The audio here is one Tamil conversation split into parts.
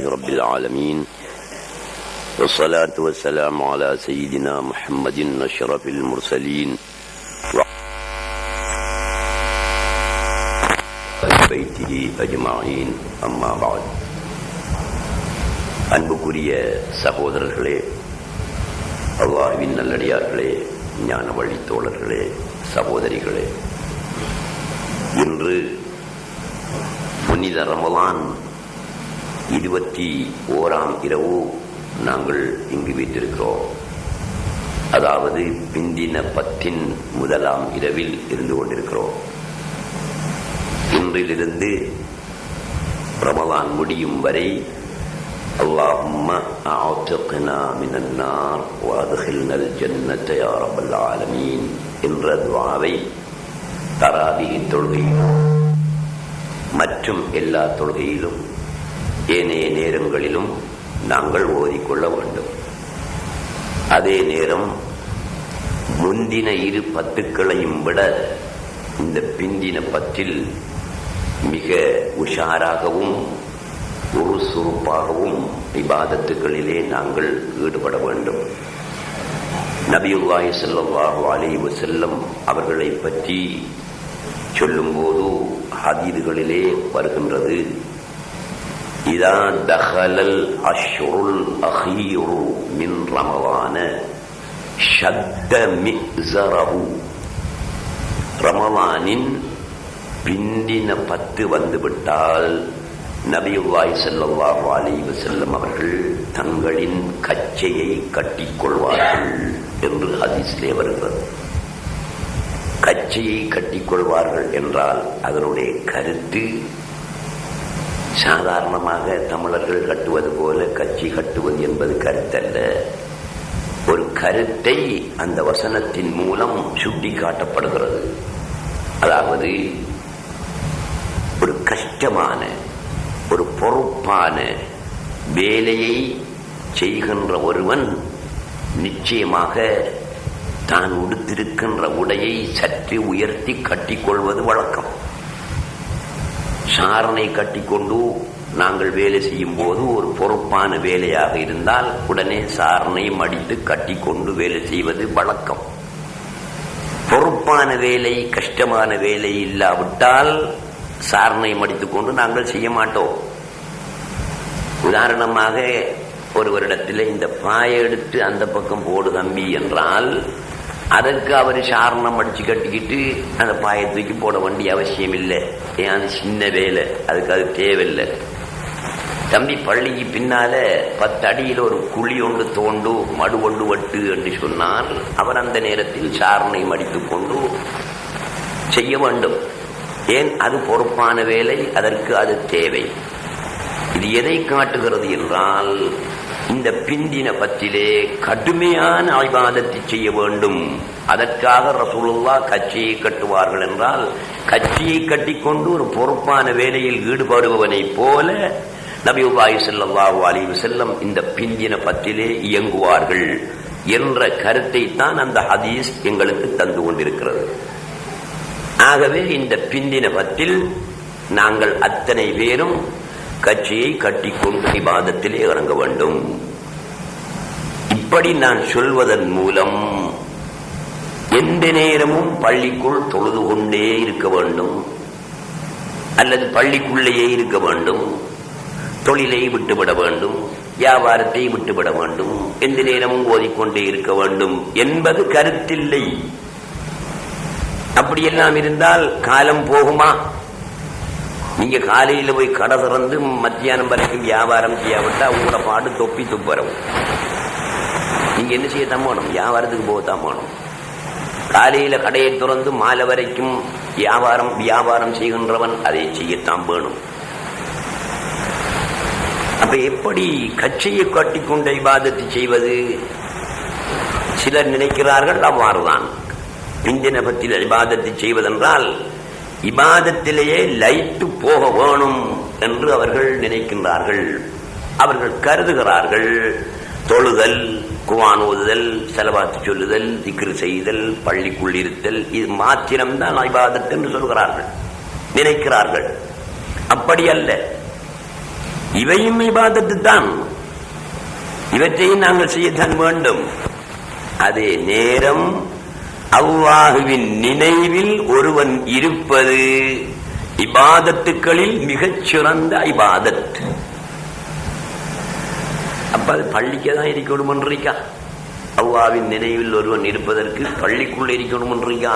رب العالمين والصلاة والسلام على سيدنا محمد أشرف المرسلين وعلى بيته أجمعين أما بعد. அன்புக்குரிய சகோதரர்களே, அல்லாஹ்வின் நல்லடியார்களே, ஞான வழி தோழர்களே, சகோதரிகளே, இன்று புனித ரமலான் 21ஆம் இரவு நாங்கள் இங்கு வீட்டிருக்கிறோம். அதாவது பிந்தின 10 முதலாம் இரவில் இருந்து கொண்டிருக்கிறோம். இன்றிலிருந்து ரமலான் முடியும் வரை اللهم أعتقنا من النار وأدخلنا الجنة يا رب العالمين என்ற துஆவை தராவீஹ் தொழுகையிலும் மற்றும் எல்லா தொழுகையிலும் ஏனைய நேரங்களிலும் நாங்கள் ஓதிக்கொள்ள வேண்டும். அதே நேரம் முந்தின 2 பத்துக்களையும் விட இந்த பிந்தின 10 மிக உஷாராகவும் ஒரு சுறுப்பாகவும் இபாதத்துகளிலே நாங்கள் ஈடுபட வேண்டும். நபியுல்லாஹி ஸல்லல்லாஹு அலைஹி வஸல்லம் அவர்களை பற்றி சொல்லும்போது ஹதீதுகளிலே வருகின்றது, இதா தஹலல் அஷ்ருல் அஹீரு மின் ரமலான ஷத்த மிஸரஹு. ரமலானின் பிந்தின 10 வந்துவிட்டால் நபியுல்லாஹி ஸல்லல்லாஹு அலைஹி வஸல்லம் அவர்கள் தங்களின் கச்சையை கட்டிக்கொள்வார்கள் என்று ஹதீஸிலே வருகிறது. கச்சையை கட்டிக்கொள்வார்கள் என்றால் அதனுடைய கருத்து சாதாரணமாக தமிழர்கள் கட்டுவது போல கட்சி கட்டுவது என்பது கருத்தல்ல. ஒரு கருத்தை அந்த வசனத்தின் மூலம் சுட்டி காட்டப்படுகிறது. அதாவது ஒரு கஷ்டமான ஒரு பொறுப்பான வேலையை செய்கின்ற ஒருவன் நிச்சயமாக தான் உடுத்திருக்கின்ற உடையை சற்று உயர்த்தி கட்டிக்கொள்வது வழக்கம். சாரனை கட்டிக்கொண்டு நாங்கள் வேலை செய்யும் போது ஒரு பொறுப்பான வேலையாக இருந்தால் உடனே சாரனை மடித்து கட்டிக்கொண்டு வேலை செய்வது வழக்கம். பொறுப்பான வேலை, கஷ்டமான வேலை இல்லாவிட்டால் சாரனை மடித்துக்கொண்டு நாங்கள் செய்ய மாட்டோம். உதாரணமாக ஒருவரிடத்தில் இந்த பாயை எடுத்து அந்த பக்கம் போடு தம்பி என்றால் அதற்கு அவர் சாரணம் அடிச்சு கட்டிக்கிட்டு அந்த பாயை தூக்கி போட வேண்டிய அவசியம் இல்லை. ஏன், அது சின்ன வேலை, அதுக்கு அது தேவையில்லை. தம்பி பள்ளிக்கு பின்னால 10 அடியில் ஒரு குழி ஒன்று தோண்டு மடு கொண்டு வட்டு என்று சொன்னால் அவர் அந்த நேரத்தில் சாரணை மடித்துக் கொண்டு செய்ய வேண்டும். ஏன், அது பொறுப்பான வேலை, அதற்கு அது தேவை. இது எதை காட்டுகிறது என்றால் இந்த பிந்தின 10 கடுமையான இபாதத்தை செய்ய வேண்டும். அதற்காக ரசூலுல்லாஹ் கட்சியை கட்டுவார்கள் என்றால் கட்சியை கட்டிக்கொண்டு ஒரு பொறுப்பான வேலையில் ஈடுபடுபவனை போல நபியுல்லாஹி ஸல்லல்லாஹு அலைஹி வஸல்லம் இந்த பிந்தின 10 இயங்குவார்கள் என்ற கருத்தை தான் அந்த ஹதீஸ் எங்களுக்கு தந்து கொண்டிருக்கிறது. ஆகவே இந்த பிந்தின 10 நாங்கள் அத்தனை பேரும் கட்சியை கட்டிக்கொண்டு இபாதத்திலே இறங்க வேண்டும். இப்படி நான் சொல்வதன் மூலம் எந்த நேரமும் பள்ளிக்குள் தொழுது கொண்டே இருக்க வேண்டும், அல்லது பள்ளிக்குள்ளேயே இருக்க வேண்டும், தொழிலை விட்டுவிட வேண்டும், வியாபாரத்தை விட்டுவிட வேண்டும், எந்த நேரமும் ஓதிக்கொண்டே இருக்க வேண்டும் என்பது கருத்தில்லை. அப்படியெல்லாம் இருந்தால் காலம் போகுமா? நீங்க காலையில போய் கடை திறந்து மத்தியானம் வரைக்கும் வியாபாரம் செய்யாவிட்டா உங்களோட பாடு தொப்பி துப்பரும். நீங்க என்ன செய்யத்தான் போகணும்? வியாபாரத்துக்கு போகத்தான் போகணும். காலையில கடையை திறந்து மாலை வரைக்கும் வியாபாரம் செய்கின்றவன் அதை செய்யத்தான் வேணும். அப்ப எப்படி கட்சியை கட்டிக்கொண்ட இபாதத்தை செய்வது? சிலர் நினைக்கிறார்கள் அவ்வாறுதான். பிந்தின 10 இபாதத்தை செய்வதென்றால் இபாதத்திலேயே லைட்டு போக வேணும் என்று அவர்கள் நினைக்கின்றார்கள். அவர்கள் கருதுகிறார்கள் தொழுதல், குர்ஆன் ஓதுதல், ஸலவாத் சொல்லுதல், திக்ர் செய்தல், பள்ளிக்குள் இருத்தல், இது மாத்திரம்தான் இபாதத் என்று சொல்கிறார்கள், நினைக்கிறார்கள். அப்படி அல்ல. இவையும் இபாதத்து தான். இவற்றையும் நாங்கள் செய்யத்தான் வேண்டும். அதே நேரம் அல்லாஹுவின் நினைவில் ஒருவன் இருப்பது இபாதத்துக்களில் மிகச் சிறந்த இபாதத். அப்ப அது பள்ளிக்கதான் இருக்கணும் என்றீக்கா? அல்லாஹ்வின் நினைவில் ஒருவன் இருப்பதற்கு பள்ளிக்குள்ள இருக்கணும் என்றீக்கா?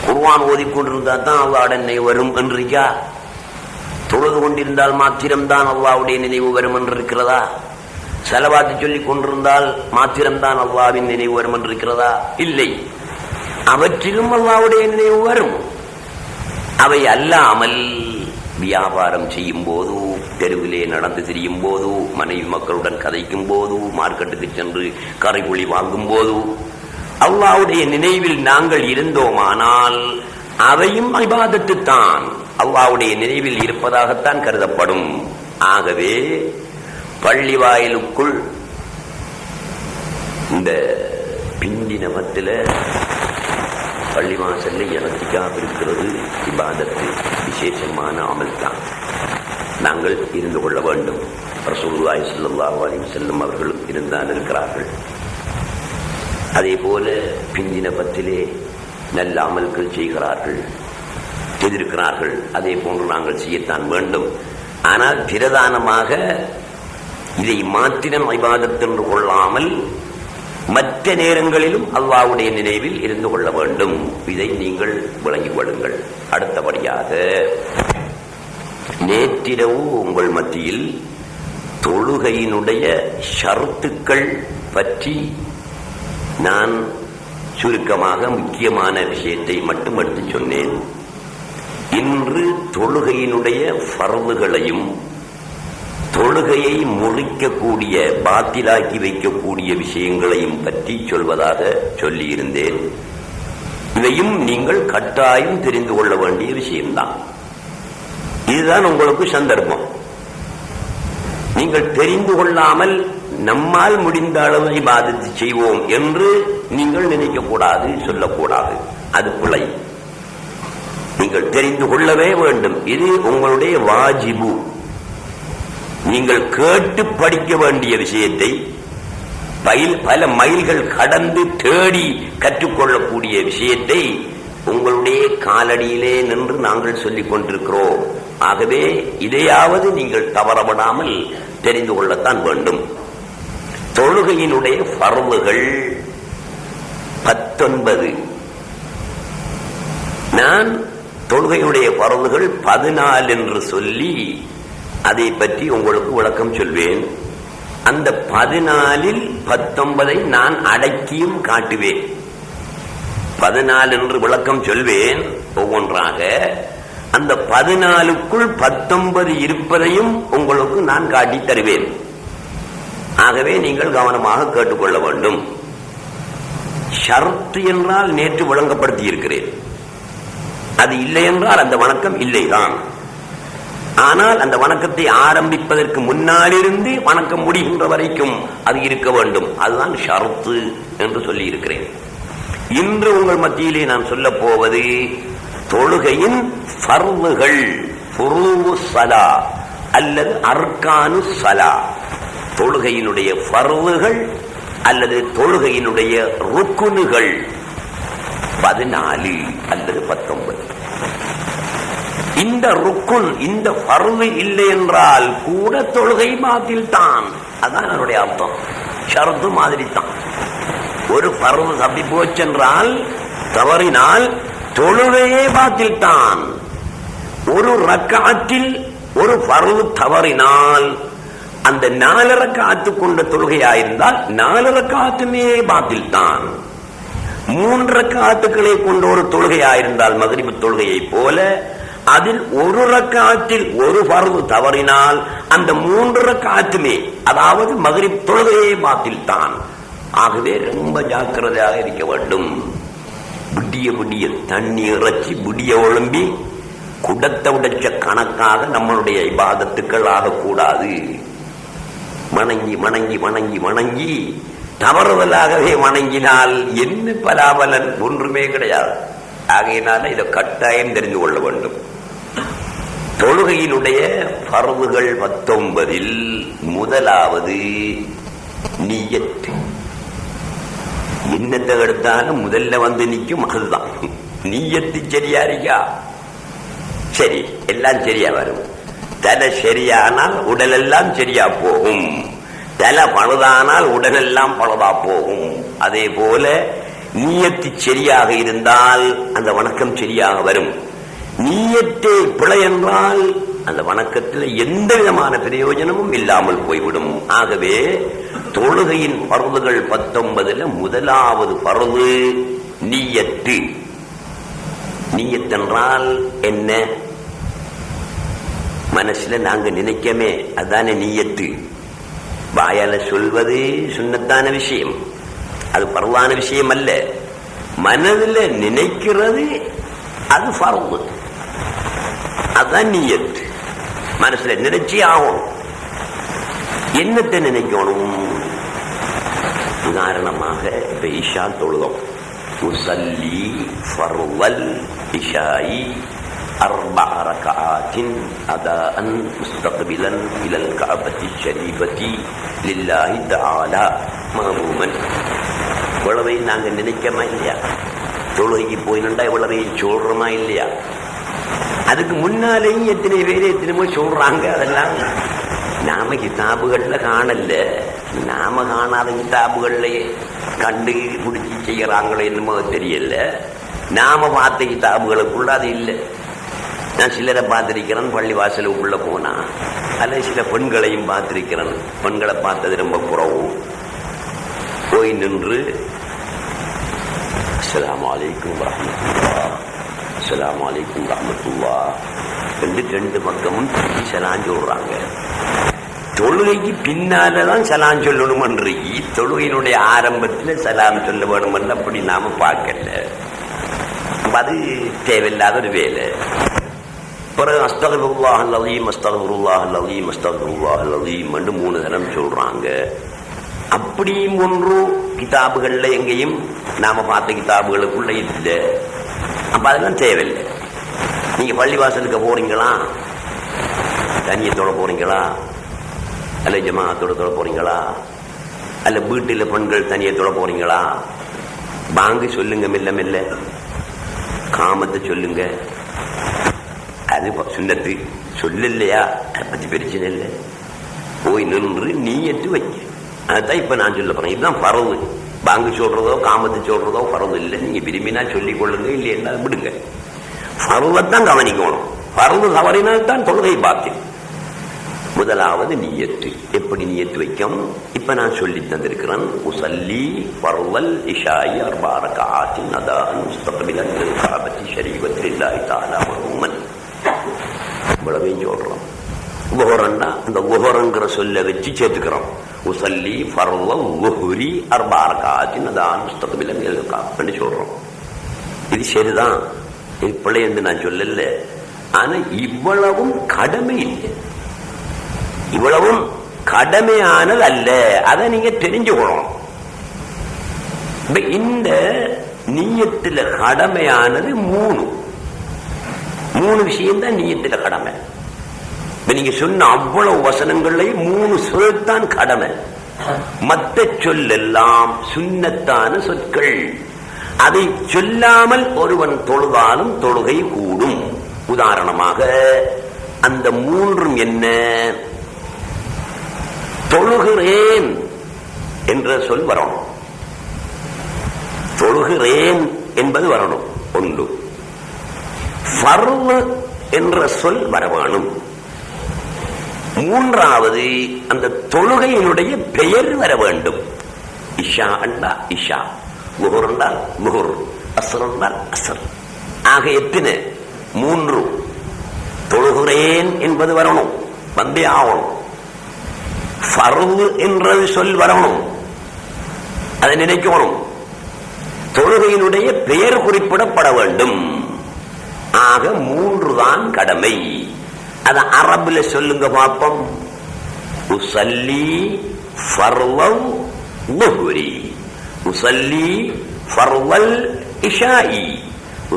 குர்ஆன் ஓதிக்கொண்டிருந்தா தான் அல்லாஹ்வுடைய நினைவு வரும் என்றீக்கா? தொழுது கொண்டிருந்தால் மாத்திரம்தான் அல்லாஹ்வுடைய நினைவு வரும் என்றிருக்கிறதா? ஸலவாத்து சொல்லிக் கொண்டிருந்தால் மாத்திரம்தான் அல்லாஹ்வின் நினைவு வரும் என்றிருக்கிறதா? இல்லை, அவற்றிலும் அல்லாஹ்வுடைய நினைவு வரும். அவை அல்லாமல் வியாபாரம் செய்யும் போது, தெருவிலே நடந்து திரியும் போது, மனைவி மக்களுடன் கதைக்கும் போது, மார்க்கெட்டுக்கு சென்று கரைகுழி வாங்கும் போது அல்லாஹ்வுடைய நினைவில் நாங்கள் இருந்தோமானால் அவையும் இபாதத்து தான், அல்லாஹ்வுடைய நினைவில் இருப்பதாகத்தான் கருதப்படும். ஆகவே பள்ளி வாயிலுக்குள் இந்த பிந்தின மத்தில பள்ளி வாசல்ல இறத்திக்காக இருக்கிறது இபாதத்து, விசேஷமான அமல் தான். நாங்கள் இருந்து கொள்ள வேண்டும். ரசூலுல்லாஹி ஸல்லல்லாஹு அலைஹி வஸல்லம் அவர்களும் இருந்தான் இருக்கிறார்கள். அதே போல பிந்தின பத்திலே நல்ல அமல்கள் செய்கிறார்கள், செய்திருக்கிறார்கள். அதே போன்று நாங்கள் செய்யத்தான் வேண்டும். ஆனால் பிரதானமாக இதை மாத்திரம் இபாதத் என்று கொள்ளாமல் மற்ற நேரங்களிலும் அல்லாஹ்வுடைய நினைவில் இருந்து கொள்ள வேண்டும். இதை நீங்கள் விளங்கிக் கொள்ளுங்கள். அடுத்தபடியாக நேற்றிரவு உங்கள் மத்தியில் தொழுகையினுடைய ஷர்த்துக்கள் பற்றி நான் சுருக்கமாக முக்கியமான விஷயத்தை மட்டும் எடுத்து சொன்னேன். இன்று தொழுகையினுடைய ஃபர்துகளையும் தொழுகையை முறிக்கக்கூடிய, பாத்திலாக்கி வைக்கக்கூடிய விஷயங்களையும் பற்றி சொல்வதாக சொல்லியிருந்தேன். இதையும் நீங்கள் கட்டாயம் தெரிந்து கொள்ள வேண்டிய விஷயம்தான். இதுதான் உங்களுக்கு சந்தர்ப்பம். நீங்கள் தெரிந்து கொள்ளாமல் நம்மால் முடிந்த அளவு இபாதத் செய்வோம் என்று நீங்கள் நினைக்கக்கூடாது, சொல்லக்கூடாது. அது பிழை. நீங்கள் தெரிந்து கொள்ளவே வேண்டும். இது உங்களுடைய வாஜிபு. நீங்கள் கேட்டு படிக்க வேண்டிய விஷயத்தை பல மைல்கள் கடந்து தேடி கற்றுக்கொள்ளக்கூடிய விஷயத்தை உங்களுடைய காலடியிலே நின்று நாங்கள் சொல்லிக் கொண்டிருக்கிறோம். ஆகவே இதையாவது நீங்கள் தவறவிடாமல் தெரிந்து கொள்ளத்தான் வேண்டும். தொழுகையினுடைய ஃபர்துகள் 19. நான் தொழுகையுடைய ஃபர்துகள் 14 என்று சொல்லி அதை பற்றி உங்களுக்கு விளக்கம் சொல்வேன். அந்த 14ல் 19 நான் அடக்கியும் காட்டுவேன். 14 என்று விளக்கம் சொல்வேன் ஒவ்வொன்றாக. அந்த 14க்குள் 19 இருப்பதையும் உங்களுக்கு நான் காட்டி தருவேன். ஆகவே நீங்கள் கவனமாக கேட்டுக்கொள்ள வேண்டும். ஷர்த் என்றால் நேற்று விளங்கப்படுத்தி இருக்கிறேன். அது இல்லை என்றால் அந்த வணக்கம் இல்லைதான். ஆனால் அந்த வணக்கத்தை ஆரம்பிப்பதற்கு முன்னாலிருந்து வணக்கம் முடிகின்ற வரைக்கும் அது இருக்க வேண்டும். அதுதான் ஷர்த்து என்று சொல்லி இருக்கிறேன். இன்று உங்கள் மத்தியிலே நான் சொல்ல போவது தொழுகையின் ஃபர்துகள், ஃபுரூஉ ஸலா அல்லது அர்கானு ஸலா. தொழுகையினுடைய ஃபர்துகள் அல்லது தொழுகையினுடைய ருக்குனுகள் 14 அல்லது 19. இந்த ருக்குன், இந்த ஃபர்து இல்லை என்றால் கூட தொழுகை பாத்தில் தான். அதான் என்னுடைய அர்த்தம். ஷர்த்து மாதிரி தான். ஒரு ஃபர்து தப்பி போச்சென்றால், தவறினால் தொழுகையே பாத்தில் தான். ஒரு ரக்காத்தில் ஒரு ஃபர்து தவறினால் அந்த 4 ரக்காத்து கொண்ட தொழுகையாயிருந்தால் 4 ரக்காத்துமே பாத்தில் தான். 3 ரக்காத்துக்களை கொண்ட ஒரு தொழுகையாயிருந்தால் மக்ரிப் தொழுகையை போல அதில் ஒரு ரக்காத்தில் ஒரு ஃபர்து தவறினால் அந்த 3 ரக்காத்துமே, அதாவது மக்ரிப் தொழுகையே பாத்தில் தான். ஆகவே ரொம்ப ஜாக்கிரதையாக இருக்க வேண்டும். விடிய தண்ணி இறைச்சி விடிய ஒழும்பி குடத்தை உடைச்ச கணக்காக நம்மளுடைய இபாதத்துக்கள் ஆகக்கூடாது. வணங்கி வணங்கி வணங்கி வணங்கி தவறுதலாகவே வணங்கினால் என்ன பலாபலன்? ஒன்றுமே கிடையாது. ஆகையினால இதை கட்டாயம் தெரிந்து கொள்ள வேண்டும். தொழுகையினுடைய பர்வுகள் 19 முதலாவது நியத்து. என்னத்தை எடுத்தாலும் முதல்ல வந்து நிற்கும் அதுதான் நியத்து. சரியா இருக்கா? சரி, எல்லாம் சரியா வரும். தலை சரியானால் உடல் எல்லாம் சரியா போகும். தலை பழுதானால் உடல் எல்லாம் பழுதா போகும். அதே போல நியத்து சரியாக இருந்தால் அந்த வணக்கம் சரியாக வரும். நியத்தே பிழை என்றால் அந்த வணக்கத்தில் எந்த விதமான பிரயோஜனமும் இல்லாமல் போய்விடும். ஆகவே தொழுகையின் பருதுகள் 19 முதலாவது பருது நியத்து. நியத்தென்றால் என்ன? மனசுல நாங்க நினைக்கமே அதானே நியத்து. வாயால சொல்வது சுன்னத்தான விஷயம், அது பரவான விஷயம் அல்ல. மனதில் நினைக்கிறது அது பரவு, அதுதான் நியத்து. மனசுல நினைச்சே ஆகும். என்னத்தை நினைக்கணும்? உதாரணமாக இப்ப இஷா தொழுதோம். உசல்லி ஃபர்வல் இஷாயி 4 ரக்அத்தின் அதான் முஸ்தக்பிலன் இலல் கஅபத்தி ஷரீஃபத்தி லில்லாஹி தஆலா மஹ்மூமன். இவ்வளவை நாங்க நினைக்கமா இல்லையா? தொழுகைக்கு போயினா இவ்வளவை சொல்றோமா இல்லையா? அதுக்கு முன்னாலேயும் எத்தனை பேர் எத்தனைமோ சொல்றாங்க. அதெல்லாம் நாம கிதாபுகள்ல காணல. நாம காணாத கிதாபுகள்ல கண்டு பிடிச்சி செய்யறாங்களோ என்னமோ தெரியல. நாம பார்த்த கிதாபுகளுக்குள்ள அது இல்லை. நான் சிலரை பார்த்திருக்கிறேன், பள்ளி வாசலுக்குள்ள போனா. அல்லது சில பெண்களையும் பார்த்திருக்கிறேன். பெண்களை பார்த்தது ரொம்ப குறவு. போய் நின்று அஸ்ஸலாமு அலைக்கும் வரஹ்மத்துல்லாஹ், அஸ்ஸலாமு அலைக்கும் வரஹ்மத்துல்லாஹ் என்று 2 பக்கமும் சலாம் சொல்றாங்க. தொழுகைக்கு பின்னாலதான் சலாம் சொல்லணும் என்று, தொழுகையினுடைய ஆரம்பத்தில் சலாம் சொல்ல வேணும் என்று அப்படி நாம பார்க்கல. அது தேவையில்லாத ஒரு வேலை. பிறகு அஸ்தக்ஃபிருல்லாஹல் அஸீம், அஸ்தக்ஃபிருல்லாஹல் அஸீம், அஸ்தக்ஃபிருல்லாஹல் அஸீம் என்று 3 தரம் சொல்றாங்க. அப்படியும் ஒன்று கிதாபுகள்ல எங்கேயும் நாம பார்த்த கிதாபுகளுக்குள்ள இல்லை. அப்ப அதெல்லாம் தேவையில்லை. நீங்க பள்ளிவாசலுக்கு போறீங்களா, தனியத்தோட போறீங்களா, அல்ல ஜமாஅத்தோட போறீங்களா, அல்ல வீட்டில் பெண்கள் தனியத்தோட போறீங்களா, பாங்கு சொல்லுங்க, மெல்ல மெல்ல காமத்தை சொல்லுங்க. அது சுன்னத்து சொல்லலையா, அதை பத்தி பிரச்சனை இல்லை. போய் நின்று நீயத்து வைக்க. அதுதான் இப்ப நான் சொல்ல போறேன். இதுதான் பரவு. பாங்கு சொல்றதோ காமத்து சொல்றதோ பரவு இல்லை. நீங்க விரும்பினா சொல்லிக் கொள்ளுங்க, இல்லையா விடுங்க. பருவத்தான் கவனிக்கணும். பருவ தவறினால்தான் தொழுகை பாக்கியம். முதலாவது நியத்து. எப்படி நியத்து வைக்கும்? இப்ப நான் சொல்லி தந்திருக்கிறேன். உசல்லி ஃபர்வல் இஷாயி 4 ரக்அத்தின் அதான் முஸ்தக்பிலன் இலல் கஅபத்தி ஷரீஃபத்தி லில்லாஹி தஆலா மஹ்மூமன். இவ்வளவையும் சொல்றோம். லுஹுரன்னா அந்த லுஹுரங்கிற சொல்ல வச்சு சேர்த்துக்கிறோம். உசல்லி ஃபர்வல் லுஹுரி 4 ரக்அத்தின் அதான் முஸ்தக்பிலன் இலல் கஅபத்தி சொல்றோம். இது சரிதான், இது பிள்ளை என்று நான் சொல்லல. ஆனா இவ்வளவும் கடமை இல்லை, இவ்வளவும் கடமையானது அல்ல. அதை நீங்க தெரிஞ்சுக்கணும். இந்த நியத்துல கடமையானது 3 விஷயம்தான் நியத்துல கடமை. நீங்க சொன்ன அவ்வளவு வசனங்கள்லையும் 3 சொற்தான் கடமை. மற்ற சொல்லெல்லாம் சுன்னத்தான சொற்கள். அதை சொல்லாமல் ஒருவன் தொழுதாலும் தொழுகை கூடும். உதாரணமாக அந்த 3 என்ன? தொழுகிறேன் என்ற சொல் வரணும். தொழுகிறேன் என்பது வரணும். 1. ஃபர்வு என்ற சொல் வர வேணும். 3வது அந்த தொழுகையினுடைய பெயர் வர வேண்டும். இஷா என்றால் இஷா, லுஹுர் என்றால் லுஹுர், அஸ்ர் என்றால் அஸ்ர். ஆக எத்தனை? 3. தொழுகிறேன் என்பது வரணும், வந்தே ஆகணும். ஃபர்வு என்றது சொல் வரணும், அதை நினைக்கணும். தொழுகையினுடைய பெயர் குறிப்பிடப்பட வேண்டும். ஆக 3 தான் கடமை. அத அரபுல சொல்லுங்க பாப்போம். உசல்லி ஃபர்வல் லுஹுரி, உசல்லி ஃபர்வல் இஷாஇ,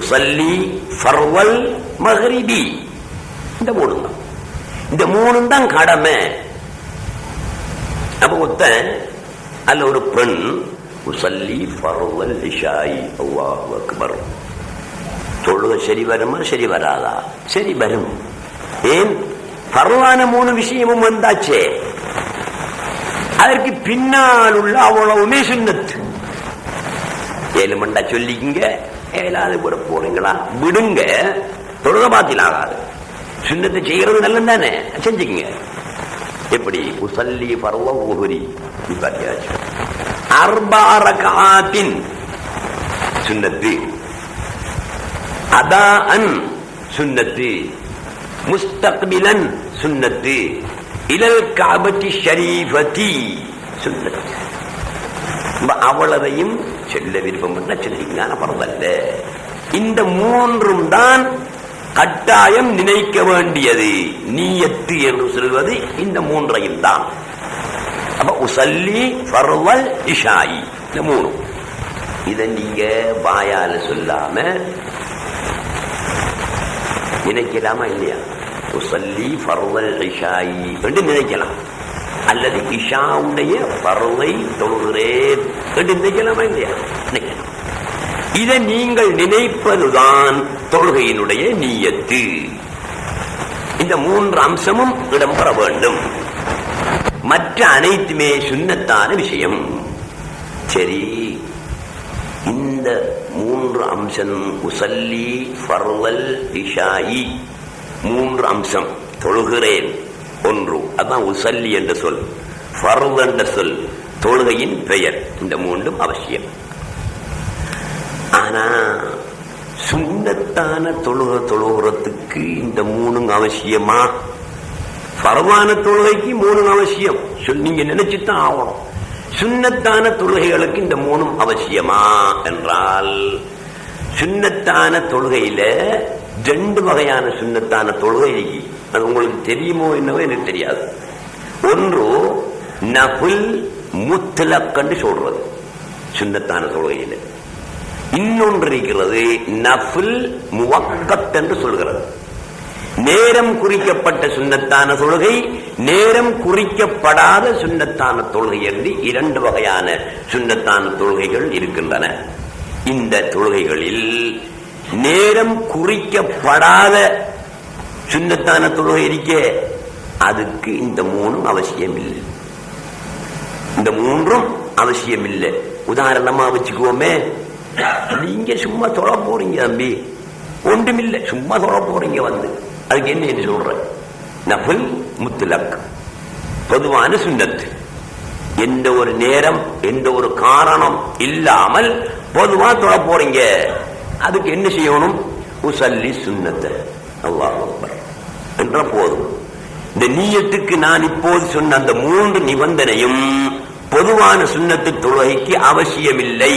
உசல்லி ஃபர்வல் மக்ரிபி. இந்த மூணு தான். இந்த மூணு தான் கடமை. அப்ப ஒருத்தன் அல்ல ஒரு பெண் உசல்லி ஃபர்வல் இஷாயி அல்லாஹு அக்பர் தொழுக சரி வருமா சரி வராதா? சரி வரும். ஏன்? பரவான மூணு விஷயமும் வந்தாச்சே. அதற்கு பின்னால் உள்ள அவ்வளவுமே சுன்னத்து. 7 மண்டா சொல்லிக்கங்க, 7வது கூட போறீங்களா விடுங்க, தொழுக பாத்தில் ஆகாது. சுன்னத்தை செய்யறது நல்லது தானே, செஞ்சுக்கங்க. எப்படி? உசல்லி ஃபர்வ உஹுரி இப்பாட்டியாச்சு. 4 ரக்அத்தின் சுன்னத்து, அதாஅன் சுன்னத்து, முஸ்தக்பிலன் சுன்னத்து, இலல் கஅபத்தி ஷரீஃபதி சுன்னத்து. அவ்வளவையும் சொல்ல விருப்பம் பண்ண சொல்லிங்க, பரவாயில்ல. இந்த மூன்றும் தான் கட்டாயம் நினைக்க வேண்டியது. நியத்து என்று சொல்வது இந்த மூன்றையும் தான். அப்ப உசல்லி ஃபர்வல் இஷாயி இந்த மூணு. இதை நீங்க வாயால சொல்லாம நினைக்கலாமா இல்லையா? உசல்லி ஃபர்வல் இஷாயி என்று நினைக்கலாம், அல்லது இஷாவுடைய பருவை தொழுகிறேன் என்று நினைக்கலாமா இல்லையா? நினைக்கலாம். இதை நீங்கள் நினைப்பதுதான் தொழுகையினுடைய நியத்து. இந்த 3 அம்சமும் இடம்பெற வேண்டும். மற்ற அனைத்துமே சுன்னத்தான விஷயம். சரி, இந்த 3 அம்சம் உசல்லி ஃபர்வல் இஷாயி 3 அம்சம் தொழுகிறேன் ஒன்று, அதான் உசல்லி என்ற சொல். ஃபர்வ் என்ற சொல் தொழுகையின் பெயர். இந்த 3ம் அவசியம். ஆனா சுன்னத்தான தொழுகிறதுக்கு இந்த 3 அவசியமா? பரவான தொழுகைக்கு 3 அவசியம். நீங்க நினைச்சுதான் ஆகணும். சுன்னத்தான தொழுகைகளுக்கு இந்த 3 அவசியமா என்றால், சுன்னத்தான தொழுகையில 2 வகையான சுன்னத்தான தொழுகை. அது உங்களுக்கு தெரியுமோ என்னவோ எனக்கு தெரியாது. ஒன்று நஃபில் முத்லக் என்று சொல்றது சுன்னத்தான தொழுகையில. இன்னொன்று இருக்கிறது நஃபில் முவக்கத் என்று சொல்கிறது. நேரம் குறிக்கப்பட்ட சுன்னத்தான தொழுகை, நேரம் குறிக்கப்படாத சுன்னத்தான தொழுகை என்று 2 வகையான சுன்னத்தான தொழுகைகள் இருக்கின்றன. இந்த தொழுகைகளில் நேரம் குறிக்கப்படாத சுன்னத்தான தொழுகை இருக்கே, அதுக்கு இந்த 3 அவசியம் இல்லை. இந்த 3ம் அவசியம் இல்லை. உதாரணமா வச்சுக்குவோமே, நீங்க சும்மா தொழ போறீங்க தம்பி, ஒன்றுமில்லை, சும்மா தொழ போறீங்க வந்து, அதுக்கு என்ன என்று சொல்ற? நஃபில் முத்லக், பொதுவான சுன்னத்து. எந்த ஒரு நேரம் எந்த ஒரு காரணம் இல்லாமல் பொதுவா தொழ போறீங்க, அதுக்கு என்ன செய்யணும்? உசல்லி சுன்னத்தை அல்லாஹ் அக்பர் என்ற போதும். இந்த நியத்துக்கு நான் இப்போது சொன்ன அந்த 3 நிபந்தனையும் பொதுவான சுன்னத்து தொழுகைக்கு அவசியமில்லை.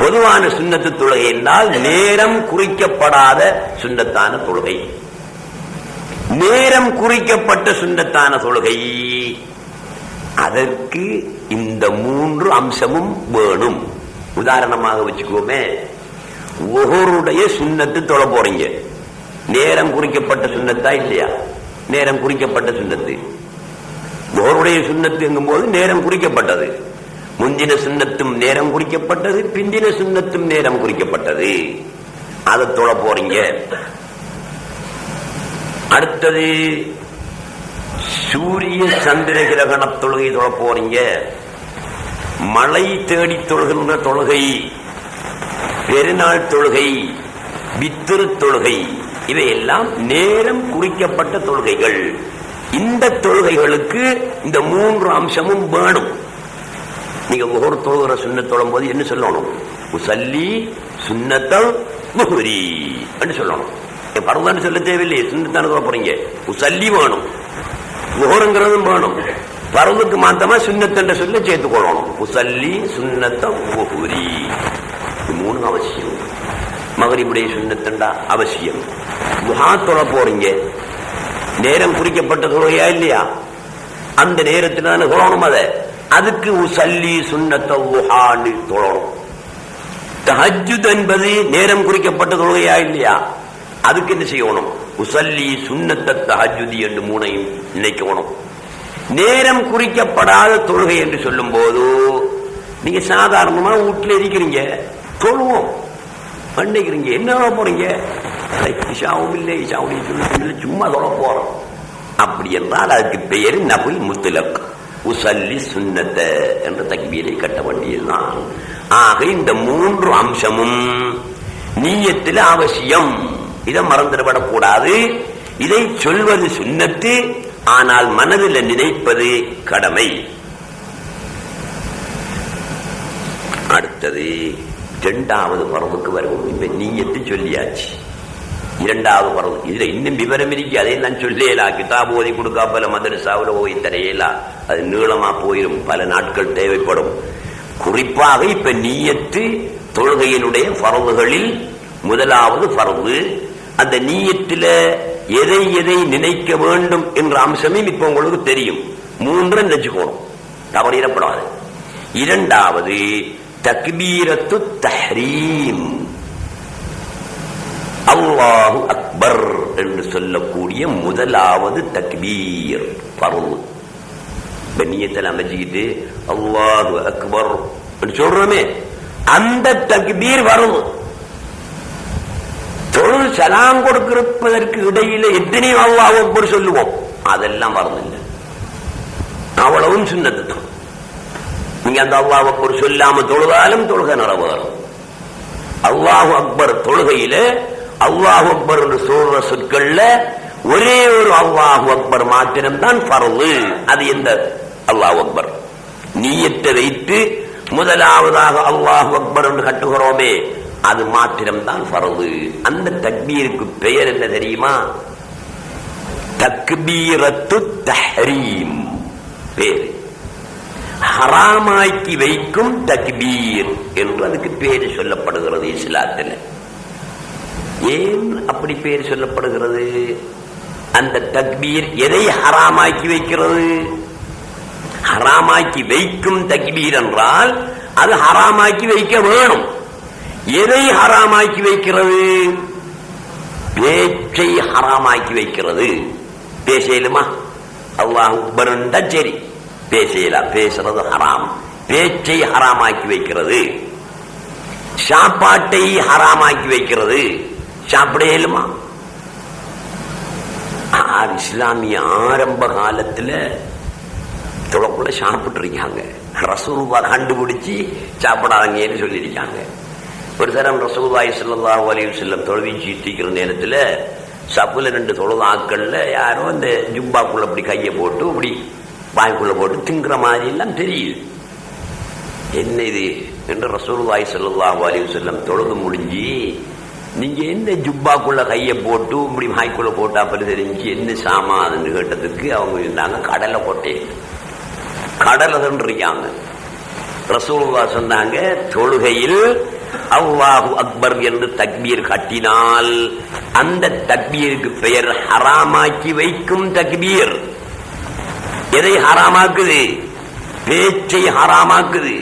பொதுவான சுன்னத்து தொழுகை என்றால் நேரம் குறிக்கப்படாத சுன்னத்தான தொழுகை. நேரம் குறிக்கப்பட்ட சுன்னத்தான தொழுகை, அதற்கு இந்த 3 அம்சமும் வேணும். உதாரணமாக வச்சுக்கோமே, ஒஹருடைய சுன்னத்து தொழ போறீங்க, நேரம் குறிக்கப்பட்ட சுன்னத்தா இல்லையா? நேரம் குறிக்கப்பட்ட சுன்னத்து. ஒஹருடைய சுன்னத்து எங்கும் போது நேரம் குறிக்கப்பட்டது. முந்தின சுன்னத்தும் நேரம் குறிக்கப்பட்டது, பிந்தின சுன்னத்தும் நேரம் குறிக்கப்பட்டது. அதை தொழ போறீங்க. அடுத்தது சூரிய சந்திர கிரகண தொழுகை தொழ போறீங்க. மழை தேடி தொழுகின்ற தொழுகை, பெருநாள் தொழுகை, வித்திரு தொழுகை, இவையெல்லாம் நேரம் குறிக்கப்பட்ட தொழுகைகள். இந்த தொழுகைகளுக்கு இந்த 3 அம்சமும் வேணும். நீங்க ஒவ்வொரு தொழுகிற சுன்னத் தொழும் போது என்ன சொல்லணும்? உசல்லி சுன்னத்தல் முஹ்ரி என்று சொல்லணும். பரவான்னு சொல்ல தேவையில்லை, சுன்னத்தான தொழ போறீங்க, உசல்லி வேணும், ஒவ்வொருங்கிறதும் வேணும். பரவுக்கு மாத்தமா சுன்னத்தென்ற சொல்ல சேர்த்துக் கொள்ளணும். உசல்லி சுன்னத்த முஹ்ரி, 3 அவசியம். மகரிபுடைய சுன்னத்தண்டா அவசியம். துஹா தொழ போறீங்க, நேரம் குறிக்கப்பட்ட தொழுகையா இல்லையா? அந்த நேரத்தில் தானே தொழணும். அதுக்கு உசல்லி சுன்னத்த துஹான்னு தொழணும். தஹஜ்ஜுத் என்பது நேரம் குறிக்கப்பட்ட தொழுகையா இல்லையா? அதுக்கு என்ன செய்யணும்? உசல்லி சுன்னத்த தஹஜ்ஜுதி என்று மூணையும் நினைக்கணும். நேரம் குறிக்கப்படாத தொழுகை என்று சொல்லும் போது நீங்க சாதாரணமா வீட்டுல இருக்கிறீங்க, தொழுவோம் பண்ணிக்கிறீங்க, என்ன போறீங்க, இஷாவும் இல்லை இஷாவுடைய சும்மா தொழ போறோம் அப்படி என்றால் அதுக்கு பெயர் நபுல் முத்துலக், உசல்லி சுன்னத்த என்ற தக்பீரை கட்ட வேண்டியதுதான். ஆக இந்த மூன்று அம்சமும் நீயத்தில் அவசியம், இதை மறந்துவிடக்கூடாது. இதை சொல்வது சுன்னத்து, ஆனால் மனதில் நினைப்பது கடமை. அடுத்தது இரண்டாவது பருவுக்கு வருவோம். இப்ப நீயத்து சொல்லியாச்சு, இரண்டாவது பருவம். இதுல இன்னும் விவரம் இருக்கு, அதையெல்லாம் சொல்லேலா. கிதாபு ஓதி கொடுக்காப்பல மதரசாவில் ஓய் தரையலா, அது நீளமா போயிடும், பல நாட்கள் தேவைப்படும். குறிப்பாக இப்ப நீயத்து தொழுகையினுடைய பருவுகளில் முதலாவது பருவு. அந்த நீயத்தில எதை எதை நினைக்க வேண்டும் என்ற அம்சமும் இப்ப உங்களுக்கு தெரியும். மூன்று நினைச்சுக்கணும், தவறிடப்படாது. இரண்டாவது தக்பீரத்து தஹ்ரீம், அல்லாஹு அக்பர் என்று சொல்லக்கூடிய முதலாவது தக்பீர் பருவு. நீயத்தில் அமைச்சுக்கிட்டு அல்லாஹு அக்பர் சொல்றோமே, அந்த தக்பீர் வருது. தொழில் சலாம் கொடுப்பதற்கு இடையில எத்தனையும் அல்லாஹு அக்பர் சொல்லுவோம், அதெல்லாம் வருதில்லை, அவ்வளவும் சுன்னத்து தான். நீங்க அந்த அல்லாஹு அக்பர் சொல்லாம தொழுதாலும் தொழுகை நிறைவேறும். அல்லாஹு அக்பர் தொழுகையில அல்லாஹு அக்பர் என்று சொல்ற சொற்கள்ல ஒரே ஒரு அல்லாஹு அக்பர் மாத்திரம்தான் பரவு. அது எந்த அல்லாஹு அக்பர்? நீயத்தை வைத்து முதலாவதாக அல்லாஹு அக்பர் என்று கட்டுகிறோமே, அது மாத்திரம்தான் பரவு. அந்த தக்பீருக்கு பெயர் என்ன தெரியுமா? தக்பீரத்து தஹ்ரீம் பேர். ஹராமாக்கி வைக்கும் தக்பீர் என்று அதுக்கு பேர் சொல்லப்படுகிறது இஸ்லாத்தில். ஏன் அப்படி பேர் சொல்லப்படுகிறது? அந்த தக்பீர் எதை ஹராமாக்கி வைக்கிறது? ஹராமாக்கி வைக்கும் தக்பீர் என்றால் அது ஹராமாக்கி வைக்க வேணும். எதை ஹராமாக்கி வைக்கிறது? பேச்சை ஹராமாக்கி வைக்கிறது. பேசலுமா? அல்லாஹ் அக்பர் என்றா சரி, பேசலாம், பேசுறது ஹராம். பேச்சை ஹராமாக்கி வைக்கிறது. சாப்பாட்டை ஹராமாக்கி வைக்கிறது. சாப்பிட இயலுமா? இஸ்லாமிய ஆரம்ப காலத்துல தொலைக்குள்ள சாப்பிட்டு இருக்காங்க. ரசூலுல்லாஹ் கண்டுபிடிச்சு சாப்பிடாதீங்கன்னு சொல்லியிருக்காங்க. ஒரு தரம் ரசூலுல்லாஹி ஸல்லல்லாஹு அலைஹி வஸல்லம் தொழுவிச்சிட்டு இருக்கிற நேரத்துல சப்புல 2 தொழுதாக்கள்ல யாரோ அந்த ஜுப்பாக்குள்ள அப்படி கையை போட்டு அப்படி வாய்க்குள்ள போட்டு திங்குற மாதிரி எல்லாம் தெரியுது. என்ன இது என்று ரசூலுல்லாஹி ஸல்லல்லாஹு அலைஹி வஸல்லம் தொழுது முடிஞ்சு, நீங்க என்ன ஜுப்பாக்குள்ள கையை போட்டு இப்படி வாய்க்குள்ள போட்டா அப்படி தெரிஞ்சு என்ன சாமான்னு கேட்டதுக்கு அவங்க இருந்தாங்க கடலை போட்டேன், கடலை தண்டிருக்காங்க. ரசூலுல்லாஹ் சொன்னாங்க, தொழுகையில் அல்லாஹு அக்பர் என்று தக்பீர் கட்டினால் அந்த தக்பீருக்கு பெயர் ஹராமாக்கி வைக்கும் தக்பீர். எதை ஹராமாக்குது? பேச்சை ஹராமாக்குது,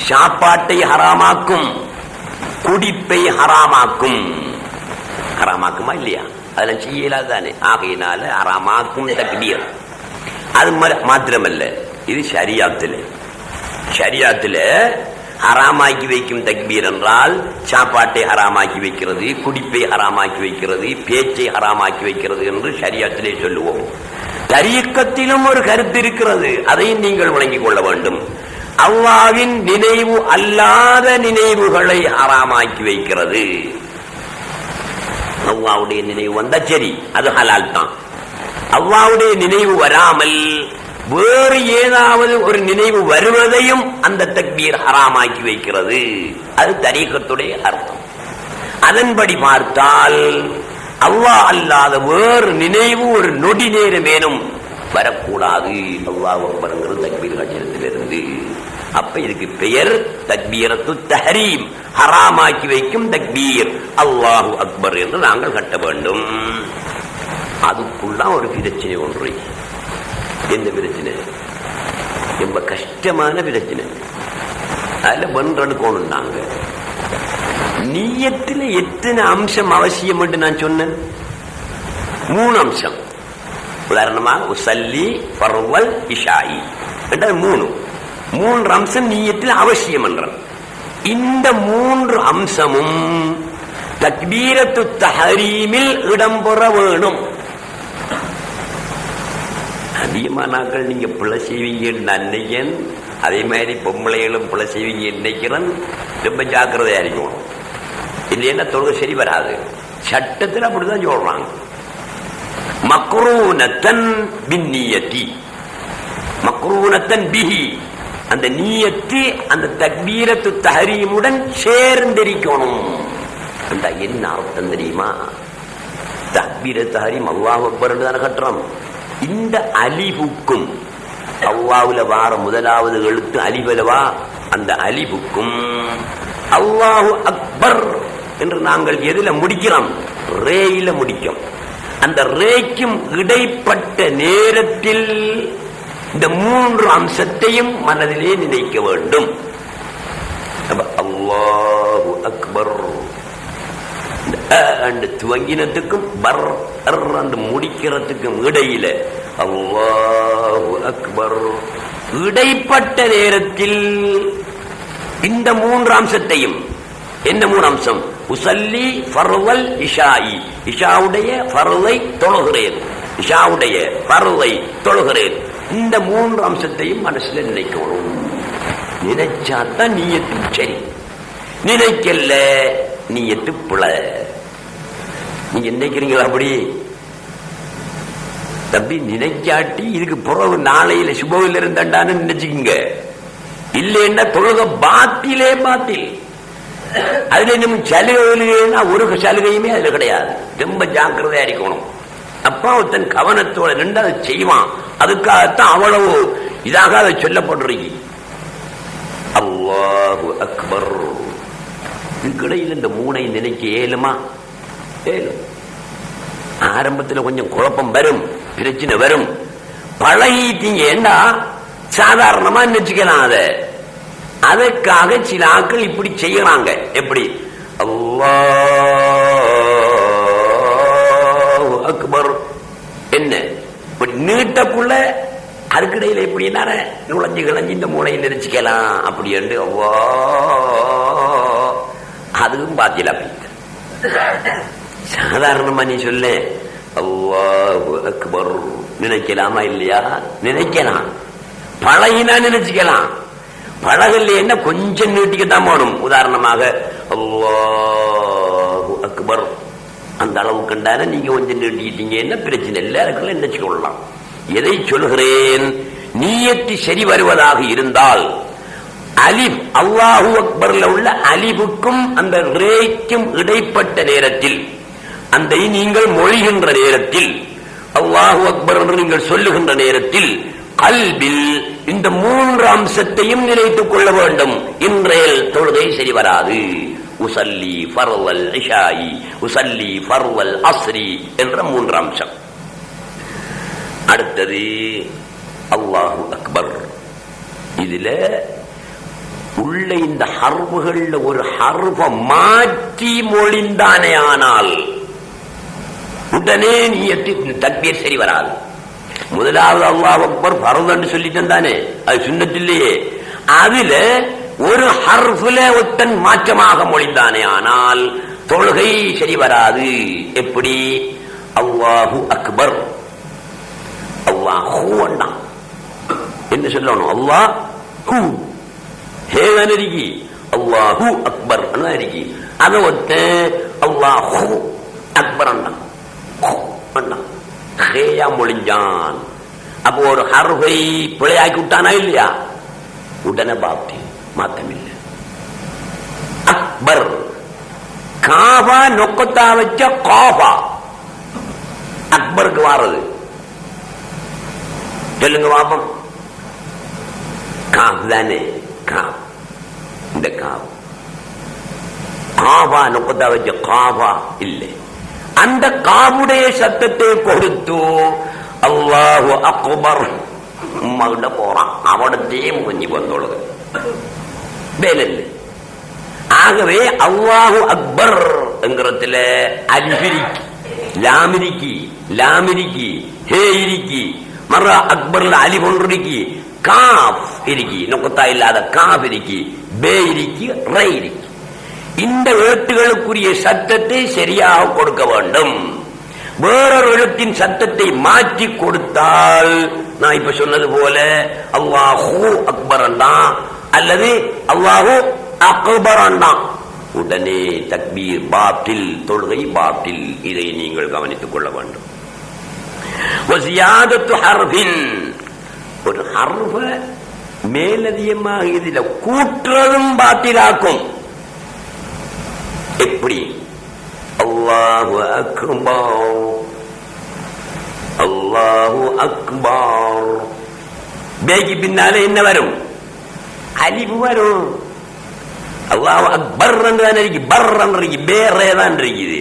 சாப்பாட்டை ஹராமாக்கும், குடிப்பை ஹராமாக்கும். ஹராமாக்குமா இல்லையா? அதெல்லாம் செய்யலாது தானே. ஆகையினால ஹராமாக்கும் தக்பீர். அது மாத்திரமல்ல, இது ஷரியாத்துல ஹராமாக்கி வைக்கும் தக்பீர் என்றால் சாப்பாட்டை ஹராமாக்கி வைக்கிறது, குடிப்பை ஹராமாக்கி வைக்கிறது, பேச்சை ஹராமாக்கி வைக்கிறது என்று ஷரியாத்திலே சொல்லுவோம். தரீக்கத்திலும் ஒரு கருத்து இருக்கிறது, அதையும் நீங்கள் வழங்கிக் கொள்ள வேண்டும். அல்லாஹ்வின் நினைவு அல்லாத நினைவுகளை ஹராமாக்கி வைக்கிறது. அல்லாஹ்வுடைய நினைவு வந்தா சரி, அது ஹலால் தான். அல்லாஹ்வுடைய நினைவு வராமல் வேறு ஏதாவது ஒரு நினைவு வருவதையும் அந்த தக்பீர் ஹராமாக்கி வைக்கிறது. அது தரீக்கத்துடைய அர்த்தம். அதன்படி பார்த்தால் அல்லாஹ் அல்லாத வேறு நினைவு ஒரு நொடி நேரமேனும் வரக்கூடாது. அல்லாஹ் அக்பர்ங்கிறது தக்பீர் கட்சியிலிருந்து. அப்ப இதுக்கு பெயர் தக்பீரத்து தஹ்ரீம், ஹராமாக்கி வைக்கும் தக்பீர். அல்லாஹு அக்பர் என்று நாங்கள் கட்ட வேண்டும். அதுக்குள்ள ஒரு பிரச்சனை ஒன்று. எந்த பிரச்சனை? ரொம்ப கஷ்டமான பிரச்சனை. அதுல வென்றெடுக்கணும். நாங்க நீயத்தில் எத்தனை அம்சம் அவசியம் என்று நான் சொன்னேன். மூணு அம்சம். உதாரணமாக உசல்லி ஃபர்வல் இஷாயி என்றால் மூன்று அம்சம் நீயத்தில் அவசியம் என்ற இந்த மூன்று அம்சமும் தக்பீரத்து தஹரீமில் இடம்பெற வேணும். அதிகமானாக்கள் நீங்க பிழை செய்வீங்க நினைக்கிறேன், அதே மாதிரி பொம்பளைகளும் பிழை செய்வீங்க நினைக்கிறேன். ரொம்ப ஜாக்கிரதையா இருக்கணும், இல்லைன்னா தொழுகை சரி வராது. சட்டத்தில் அப்படிதான் சொல்றாங்க. மக்ரூனத்தன் பின்னியத்தி, மக்ரூனத்தன் பிஹி, அந்த நீயத்து அந்த தக்பீரத்து தஹரீமுடன் சேர்ந்திருக்கணும். என்ன அர்த்தம் தெரியுமா? தக்பீரத்து தஹரீம் அல்லாஹ் அக்பர் தானே கட்டுறோம். இந்த அலிபுக்கும் அல்லாஹ்வுல வார முதலாவது எழுத்து அலிபலவா, அந்த அலிபுக்கும் அல்லாஹு அக்பர் என்று நாங்கள் எதுல முடிக்கிறோம்? ரேயில முடிக்கும். அந்த ரேக்கும் இடைப்பட்ட நேரத்தில் இந்த மூன்று அம்சத்தையும் மனதிலே நினைக்க வேண்டும். அல்லாஹு அக்பர் துவங்கினத்துக்கும் பர் முடிக்கிறதுக்கும் இடையில அல்லாஹு அக்பர் இடைப்பட்ட நேரத்தில் இந்த மூன்று அம்சத்தையும், என்ன மூணு அம்சம்? உசல்லி ஃபர்வல் இஷாயி, இஷாவுடைய ஃபர்வை தொழுகிறேன், இஷாவுடைய ஃபர்வை தொழுகிறேன். இந்த மூன்று அம்சத்தையும் மனசுல நினைக்கணும். நினைச்சாத்தான் நீயத்து சரி, நினைக்கல நீயத்து பிழை. நீங்க நினைக்கிறீங்களா? அப்படி தம்பி நினைக்காட்டி இதுக்கு பிறகு நாளையில சுபவில் இருந்தான்னு நினைச்சுக்கீங்க. இல்லைன்னா தொழுக பாத்திலே பாத்தில். அதுல நம்ம சலுகைனா ஒரு சலுகையுமே அதுல கிடையாது. ரொம்ப ஜாக்கிரதையா இருக்கணும். அப்பா ஒருத்தன் கவனத்தோட நின்று அதை செய்வான். அதுக்காகத்தான் அவ்வளவு இதாக அதை சொல்லப்படுறீங்க. அல்லாஹு அக்பர். இதுக்கிடையில் இந்த மூனை நினைக்க ஏழுமா? ஏழும். ஆரம்பத்தில் கொஞ்சம் குழப்பம் வரும், பிரச்சனை வரும். பழகிட்டீங்க ஏண்டா சாதாரணமா நினைச்சுக்கலாம். அதற்காக சில ஆட்கள் இப்படி செய்யறாங்க. எப்படி? அல்லாஹு அக்பர் என்ன இப்படி நீட்டக்குள்ள அதுக்கிடையில எப்படி நுழைஞ்சு கிழஞ்சி இந்த மூளையை நினைச்சுக்கலாம் அப்படி என்று அதுவும் பாத்தியல. அப்படி சாதாரணமா நீ சொல்ல அல்லாஹு அக்பர் நினைக்கலாமா இல்லையா? நினைக்கலாம். பழகினா நினைச்சுக்கலாம். பழகல என்ன கொஞ்சம் நீட்டிக்கத்தான் போகணும். உதாரணமாக அல்லாஹு அக்பர் அந்த அளவு கண்டான நீங்க கொஞ்சம் நீட்டிக்கிட்டீங்க, என்ன பிரச்சனை இல்லை, அதுக்குள்ள நினைச்சு கொள்ளலாம். எதை சொல்கிறேன்? நீயத்து சரி வருவதாக இருந்தால் அலிப் அல்லாஹு அக்பர்ல உள்ள அலிபுக்கும் அந்த ரேக்கும் இடைப்பட்ட நேரத்தில், அந்த நீங்கள் மொழிகின்ற நேரத்தில், அல்லாஹு அக்பர் என்று நீங்கள் சொல்லுகின்ற நேரத்தில் கல்பில் இந்த மூன்று அம்சத்தையும் நினைத்துக் கொள்ள வேண்டும். இன்றைய தொழுகை சரி வராது. உசல்லி ஃபர்வல் இஷாயி, உசல்லி ஃபர்வல் அஸ்ரி என்ற மூன்று அம்சம். அடுத்தது அல்லாஹு அக்பர். இதுல உள்ள இந்த ஹர்வுகள்ல ஒரு ஹர்வ மாற்றி மொழிந்தானே ஆனால் உடனே நீ தக்பீர் சரி வராது. முதலாவது அல்லாஹ் அக்பர் ஃபர்து என்று சொல்லிட்டு தானே, அது சுன்னத்திலேயே. அதுல ஒரு ஹர்ஃப்ல ஒத்தன் மாற்றமாக மொழிந்தானே ஆனால் தொழுகை சரி வராது. எப்படி? அல்லாஹு அக்பர், அல்லாஹு என்ன சொல்லணும்? அல்லாஹ் ஹூ ஹேவன் இருக்கி, அல்லாஹு அக்பர் இருக்கி. அதை ஒத்த அல்லாஹு அக்பர் ஹேயா மொழிஞ்சான். அப்போ ஒரு ஹர்ஃபை பிழையாக்கி விட்டானா இல்லையா? உடனே பாப்தி மாத்தமில்லை. அக்பர் காபா நொக்கத்தா வச்ச காபா அக்பருக்கு வாரது. சொல்லுங்க பாப்பம். காப் தானே? காப். இந்த காப் காபா நொக்கத்தா வச்ச காபா இல்லை. அந்த காபுடைய சத்தத்தை கொடுத்து அல்லாஹு அக்பர் உம்மகிட்ட போறான். அவடத்தையே கொஞ்சம் வந்தோளுது வேலை. ஆகவே அல்லாஹு அக்பர் என்கிறதுல அலிபிரிக்கு ലാമിരിക്കി ഹേ ഇരിക്കി മറ അക്ബറിൽ അലി കൊണ്ടിരിക്കി காஃப் இருக்கி நொக்கத்தா இல்லாத காஃப் இருக்கி பே இருக்கி ரை இருக்கி இந்த எழுத்துகளுக்குரிய சத்தத்தை சரியாக கொடுக்க வேண்டும். வேறொரு எழுத்தின் சத்தத்தை மாற்றி கொடுத்தால் நான் இப்ப சொன்னது போல அல்லாஹு அக்பரண்டா அல்லது அல்லாஹு அக்பரண்டா உடனே தக்பீர் பாட்டில், தொழுகை பாட்டில். இதை நீங்கள் கவனித்துக் கொள்ள வேண்டும். ஒரு ஹர்ஃப மேலதிகமாக இதில் கூட்டுறதும் பாத்திலாக்கும். எப்படி? அல்லாஹு அக்பர், அல்லாஹு அக்பர். பேக்கு பின்னாலே என்ன வரும்? அலிஃப் வரும். அல்லாஹு அக்பர் தான் இருக்கு, பர் இருக்கு, பேரே தான் இருக்குது.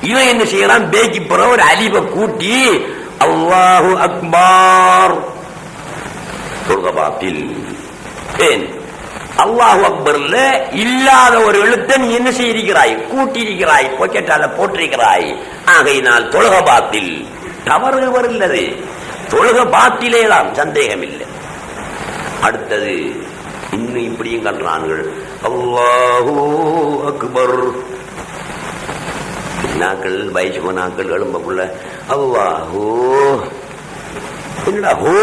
இவன் என்ன செய்யலாம்? பேக்கு பிறகு ஒரு அலிஃபை கூட்டி அல்லாஹு அக்பர் சொல்கபாத்தில். ஏன்? அல்லாஹு அக்பர்ல இல்லாத ஒரு எழுத்தை நீ என்ன செய்திருக்கிறாய்? கூட்டியிருக்கிறாய், பொக்கெட்டால போட்டிருக்கிறாய். ஆகையினால் தொழுகபாத்தில் தவறு வருகிறது. தொழுகபாத்திலேதான் சந்தேகம் இல்லை. அடுத்தது இன்னும் இப்படியும் கண்டான்கள். அல்லாஹு அக்பர் நாக்கள் வயசு நாக்கள் எழும்பக்குள்ள அல்லாஹு என்னடா ஹோ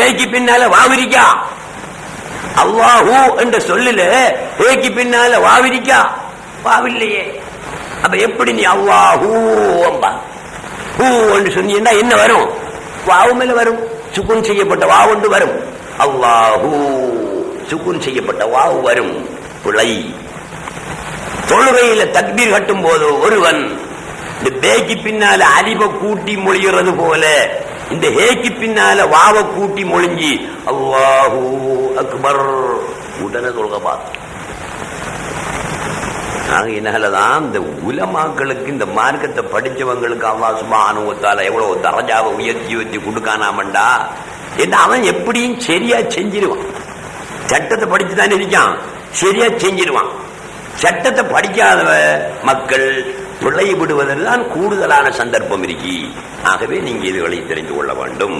ஏக்கு பின்னால வாவிரிக்கா. அல்லாஹு என்ற சொல்லில ஏக்கு பின்னால வாவிரிக்கா, வாவில்லையே. அப்ப எப்படி நீ அல்லாஹூ ஹூ என்று சொன்னீங்கன்னா என்ன வரும்? வாவு மேல வரும், சுக்குன் செய்யப்பட்ட வாவு ஒன்று வரும். அல்லாஹூ சுக்குன் செய்யப்பட்ட வாவு வரும். பிழை. தொழுகையில தக்பீர் கட்டும் போது ஒருவன் இந்த பேக்கு பின்னால அலிப கூட்டி மொழிகிறது போல இந்த ஹேக்கு பின்னால வாவ கூட்டி மொழிஞ்சி அல்லாஹு அக்பர் உடனே தொழுகப்பா. இதனாலதான் இந்த உலமாக்களுக்கு, இந்த மார்க்கத்தை படிச்சவங்களுக்கு அல்லாஹ் சுப்ஹானஹு வ தஆலா எவ்வளவு தரஜாவை உயர்த்தி கொடுக்கானாமண்டா. என்ன அவன் எப்படியும் சரியா செஞ்சிருவான். சட்டத்தை படிச்சுதான் இருக்கான், சரியா செஞ்சிருவான். சட்டத்தை படிக்காத மக்கள் பிழை விடுவதெல்லாம் கூடுதலான சந்தர்ப்பம் இருக்கி. ஆகவே நீங்க இதுகளை தெரிந்து கொள்ள வேண்டும்.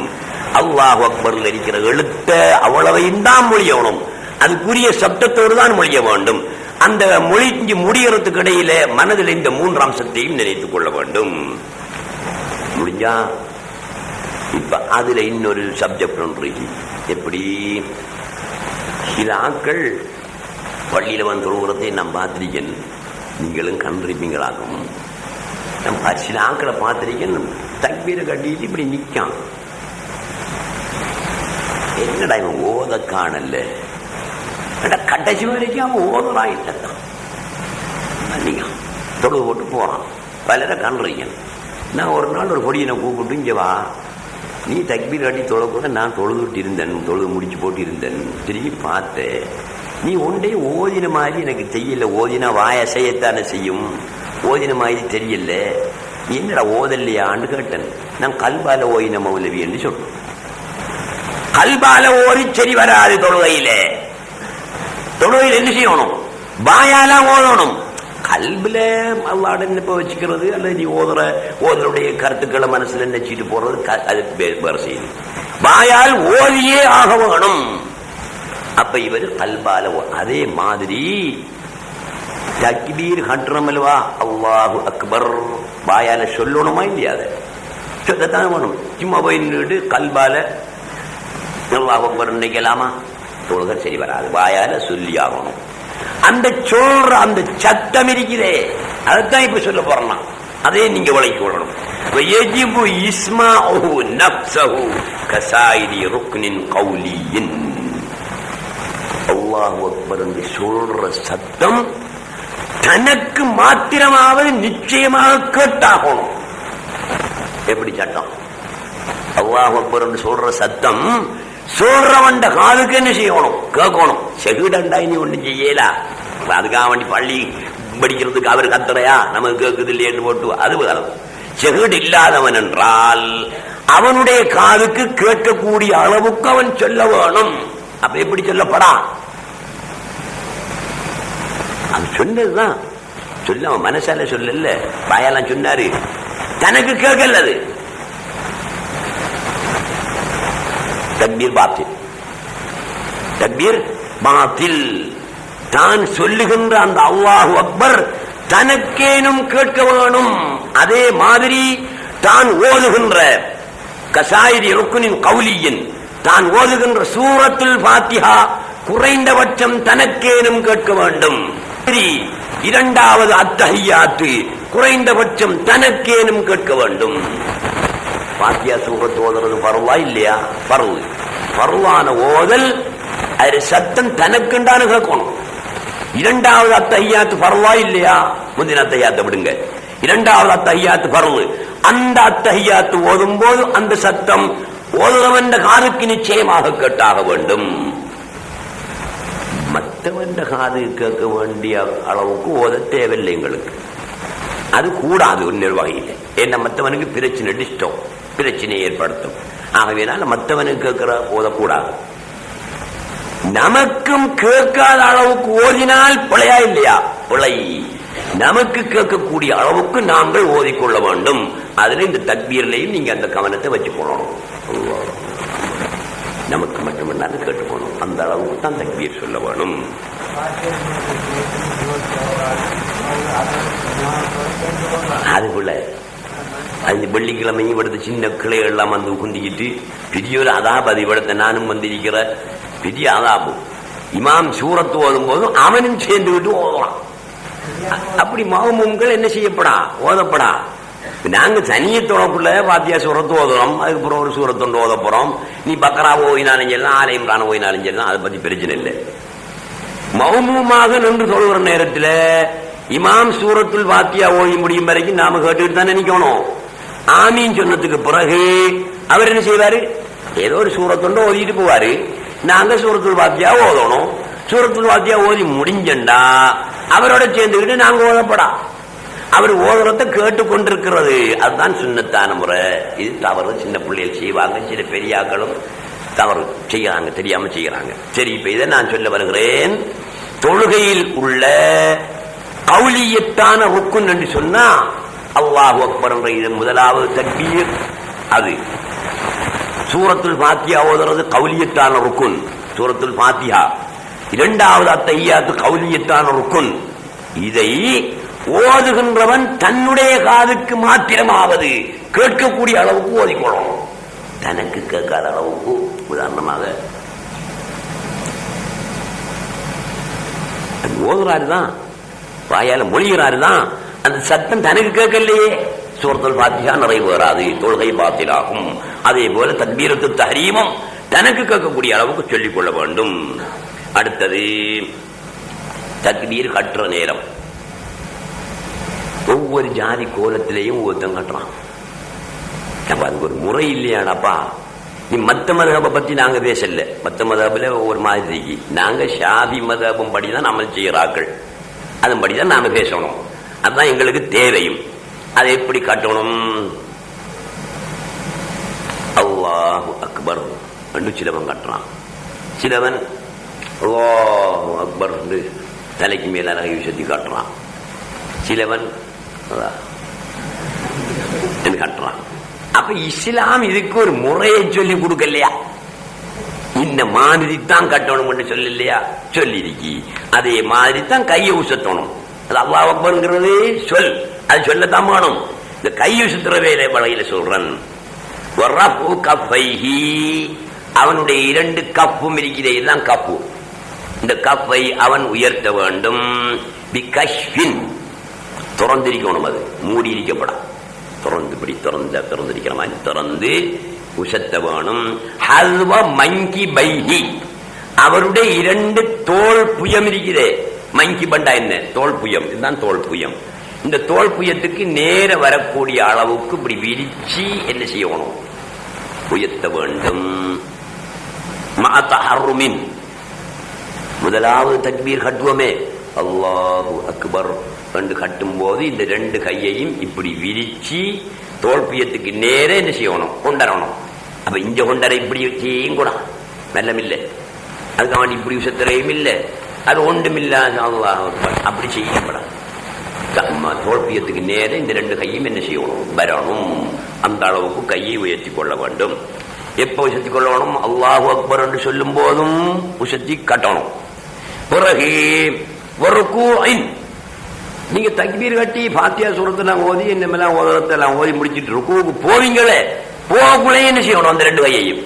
அல்லாஹு அக்பர்ல இருக்கிற எழுத்த அவ்வளவையும் தான் மொழியணும், அதுக்குரிய சப்தத்தோடு தான் மொழிய வேண்டும். அந்த மொழி முடிகிறதுக்கு இடையில மனதில் இந்த மூன்று அம்சத்தையும் நினைத்துக் கொள்ள வேண்டும். முடிஞ்சா இப்ப அதுல இன்னொரு சப்ஜெக்ட் ஒன்று. எப்படி? சில ஆக்கள் பள்ளியில வந்து தொழுகிறதை நான் பார்த்திருக்கேன், நீங்களும் கண்டிருப்பீங்களாகும். சில ஆக்களை பார்த்திருக்கேன், தக்பீரை கட்டிட்டு இப்படி நிற்கான். என்னடா இவன் ஓத காணல, கடைசி வரைக்கும் அவன் ஓதலாம் இல்லைதான். தொழுது போட்டு போறான். பலரை கண்டுறீங்க. நான் ஒரு நாள் ஒரு பொடியனை கூப்பிட்டு இங்க வா, நீ தக்பீர் கட்டி தொழக்கூட நான் தொழுதுட்டு இருந்தேன், தொழுது முடிச்சு போட்டு இருந்தேன். திரும்பி பார்த்தேன், நீ ஒன்றே ஓதின மாதிரி எனக்கு தெரியல. ஓதினா வாயசையத்தானே செய்யும், ஓதின மாதிரி தெரியல. நீ என்னடா ஓதல்லையான்னு கேட்டேன். நான் கல்பால ஓயின மௌலவி என்று சொல்றேன். கல்பால ஓதி சரி வராது. தொழுகையில் என்ன செய்யணும்? வாயாலாம் ஓதணும். கல்வில அல்லாட நினைப்ப வச்சுக்கிறது அல்லது நீ ஓதலுடைய கருத்துக்களை மனசுல நினைச்சிட்டு போறது அது வேறு செய்யுது. வாயால் ஓதியே ஆக வேணும். அப்ப இவர் கல்பால அதே மாதிரி தக்பீர் கட்டுறமல்வா அல்லாஹு அக்பர் வாயால சொல்லணுமா இல்லையா? சொல்லத்தான் வேணும். சும்மா போய் நின்றுட்டு கல்பால அல்லாஹு அக்பர் நினைக்கலாமா? தொழுகை சரி வராது. வாயால சொல்லி ஆகணும். அந்த சொல்ற அந்த சத்தம் இருக்கிறே, அதைத்தான் இப்ப சொல்ல போறோம். அதே நீங்க விளக்கி கொள்ளணும். அல்லாஹு அக்பர் என்று சொல்ற சத்தம் தனக்கு மாத்திரமாவது நிச்சயமாக கேட்டாகணும். எப்படி சட்டம்? அல்லாஹு அக்பர் என்று சொல்ற சத்தம் சொல்றவண்ட காதுக்கு என்ன செய்யணும்? கேட்கணும். செகுடண்டா இனி ஒண்ணு செய்யலா, அதுக்காக வேண்டி பள்ளி படிக்கிறதுக்கு அவர் கத்துறையா நமக்கு கேட்குது இல்லையன்னு போட்டு அது செகுடு இல்லாதவன் என்றால் அவனுடைய காதுக்கு கேட்கக்கூடிய அளவுக்கு அவன் சொல்ல வேணும். அப்ப எப்படி சொல்லப்படா? அது சொன்னதுதான் சொல்ல அவன் மனசால சொல்லல, வாயெல்லாம் சொன்னாரு, தனக்கு கேட்கல. அது தக்பீர் பாத்தில், தக்பீர் பாத்தில். தான் சொல்லுகின்ற அந்த அல்லாஹு அக்பர் தனக்கேனும் கேட்க வேணும். அதே மாதிரி தான் ஓதுகின்ற கசாயிரி ருக்குனின் கௌலியின், தான் ஓதுகின்ற சூரத்துல் ஃபாத்திஹா குறைந்தபட்சம் தனக்கேனும் கேட்க வேண்டும். இரண்டாவது அத்தஹியாத்து குறைந்தபட்சம் தனக்கேனும் கேட்க வேண்டும். ஃபாத்திஹா சூரத் ஓதுறது பரவா இல்லையா? பரவு. பரவான ஓதல் அது சத்தம் தனக்குண்டான கேட்கணும். இரண்டாவது அத்தஹியாத்து பரவா இல்லையா? முந்தின அத்தஹியாத்தை விடுங்க, இரண்டாவது அத்தஹியாத்து பரவு. அந்த அத்தஹியாத்து ஓதும் போது அந்த சத்தம் ஓதுறவன் காதுக்கு நிச்சயமாக கேட்டாக வேண்டும். மற்றவன் காது கேட்க வேண்டிய அளவுக்கு ஓத தேவையில்லை எங்களுக்கு. அது கூடாது ஒரு நிர்வாகியில். ஏன்னா மற்றவனுக்கு பிரச்சனை, டிஸ்டர்ப், பிரச்சனை ஏற்படுத்தும். ஆகவேனால மற்றவனுக்கு கேட்கிற ஓதக்கூடாது. நமக்கும் கேட்காத அளவுக்கு ஓதினால் பிழையா இல்லையா? பிழை. நமக்கு கேட்கக்கூடிய அளவுக்கு நாங்கள் ஓதிக்கொள்ள வேண்டும். அதுல இந்த தக்பீர்லையும் நீங்க அந்த கவனத்தை வச்சு போடணும். நமக்கு மட்டுமல்ல கேட்டுக்கணும், அந்த அளவுக்கு தான் தக்பீர் சொல்ல வேணும். அதுக்குள்ள அந்த வெள்ளிக்கிழமையும் இവിടുത്തെ சின்ன கிளைகள் எல்லாம் வந்து குந்திக்கிட்டு பெரிய ஒரு அதாபதி இവിടുത്തെ நானும் வந்திருக்கிற பெரிய அதாபு. இமாம் சூரத்து ஓதும் போதும் அவனும் சேர்ந்து விட்டு ஓதலாம். அப்படி மகமும்கள் என்ன செய்யப்படா? ஓதப்படா. நாங்க தனியத்தோடக்குள்ள பாத்தியா சூரத்து ஓதுறோம், அதுக்கப்புறம் ஒரு சூரத்தொண்டு ஓத போறோம். நீ பக்கரா ஓயினாலும் செல்லாம், ஆலை இம்ரான் ஓயினாலும் செல்லாம், அதை பத்தி பிரச்சனை இல்லை. மௌனமாக நின்று சொல்கிற நேரத்தில் இமாம் சூரத்துல் பாத்தியா ஓய் முடியும் வரைக்கும் நாம கேட்டுக்கிட்டு தான் நினைக்கணும். ஆமீன் சொன்னதுக்கு பிறகு அவர் என்ன செய்வாரு? ஏதோ ஒரு சூரத்தொண்டு ஓதிட்டு போவாரு. நாங்க சூரத்துல் பாத்தியா ஓதணும். சூரத்துல் பாத்தியா ஓதி முடிஞ்சண்டா அவரோட சேர்ந்துக்கிட்டு நாங்க ஓதப்படா. அவர் ஓதுறத கேட்டுக்கொண்டிருக்கிறது. அதுதான் சுன்னத்தான முறை. இது தவறு. சின்ன பிள்ளைகள் செய்வாங்க, சில பெரியாக்களும் தவறு செய்யறாங்க, தெரியாம செய்யறாங்க. சரி, இப்ப இதை நான் சொல்ல வருகிறேன். தொழுகையில் உள்ள கௌலியத்தான ருக்குன் என்று சொன்னா அல்லாஹு அக்பர் என்ற இது முதலாவது தக்பீர். அது சூரத்துல் ஃபாத்திஹா ஓதுறது கௌலியத்தான ருக்குன், சூரத்துல் ஃபாத்திஹா. இரண்டாவது அத்தஹியாத்து கௌலியத்தான ருக்குன். இதை ஓதுகின்றவன் தன்னுடைய காதுக்கு மாத்திரமாவது கேட்கக்கூடிய அளவுக்கு ஓதிக்கொள்ளணும். தனக்கு கேட்காத அளவுக்கு. உதாரணமாக ஓதுறாருதான், வாயால மொழிகிறாருதான், அந்த சத்தம் தனக்கு கேட்கலையே, சூரத்துல் ஃபாத்திஹா நிறைவேறாது, தொழுகை பாத்திலாகும். அதே போல தக்பீரத்து தஹ்ரீமும் தனக்கு கேட்கக்கூடிய அளவுக்கு சொல்லிக் கொள்ள வேண்டும். அடுத்தது தக்பீர் கட்டுற நேரம். ஒவ்வொரு ஜாதி கோலத்திலையும் ஒருத்தன் கட்டுறான். அதுக்கு ஒரு முறை இல்லையாடாப்பா. நீ மத்த மதபை பத்தி நாங்க பேசல. மத்த மதபுல ஒவ்வொரு மாதிரி நாங்க ஷாஃபி மதபும் படிதான் அமல் செய்யறாக்கள், அதன்படிதான் நாம பேசணும். அதுதான் எங்களுக்கு தேவையும். அதை எப்படி கட்டணும்? அல்லாஹு அக்பர் என்று சிலவன் கட்டுறான். சிலவன் அல்லாஹு அக்பர் என்று தலைக்கு மேல விஷயத்தை காட்டுறான். சிலவன் கட்டுறான். அப்ப இஸ்லாம் இதுக்கு ஒரு முறையை சொல்லி கொடுக்கலையா? இந்த மாதிரி தான் கட்டணும் சொல்லலையா? சொல்லி இருக்கி. அதே மாதிரி தான் கையை உசத்தணும். அது அல்லாஹ் அக்பர்ங்கிறது சொல், அது சொல்லத்தான் வேணும். இந்த கையை உசுத்துற வேலை வகையில சொல்றன். அவனுடைய இரண்டு கப்பும் இருக்கிற, இதுதான் கப்பு. இந்த கப்பை அவன் உயர்த்த வேண்டும். திறந்திருக்கணும், அது மூடி இருக்கப்படாது. திறந்து இப்படி திறந்திருக்கிற மாதிரி திறந்து உசத்த வேணும். மங்கி பைஹி, அவருடைய இரண்டு தோல் புயம் இருக்கிறே. மங்கி பண்டா என்ன? தோல் புயம். இதுதான் தோல் புயம். இந்த தோல் புயத்துக்கு நேர வரக்கூடிய அளவுக்கு இப்படி விரிச்சு என்ன செய்யணும்? உயர்த்த வேண்டும். முதலாவது தக்பீர் கட்டுவமே அல்லாஹு அக்பர் என்று கட்டும் போது இந்த ரெண்டு கையையும் இப்படி விரிச்சு தோல்பியத்துக்கு நேரே என்ன செய்யணும்? கொண்டரணும். அப்ப இங்க கொண்டர இப்படி செய்யும் கூட மெல்லம் இல்லை, அதுக்காக இப்படி விசத்திரையும் இல்லை, அது ஒன்றும் இல்லாத அப்படி செய்யப்படாது. தோல்பியத்துக்கு நேர இந்த ரெண்டு கையும் என்ன செய்யணும், வரணும். அந்த அளவுக்கு கையை உயர்த்தி கொள்ள வேண்டும். எப்ப உயர்த்தி கொள்ளணும்? அல்லாஹு அக்பர் என்று சொல்லும் போதும் உயர்த்தி கட்டணும். பிறகு நீங்க தக்பீர் கட்டி பாத்தியா சூரத்தெல்லாம் ஓதி என்னமெல்லாம் ஓதரத்தெல்லாம் ஓதி முடிச்சிட்டு ருக்குவுக்கு போவீங்களே, போகக்குள்ளே என்ன செய்யணும்? அந்த ரெண்டு கையையும்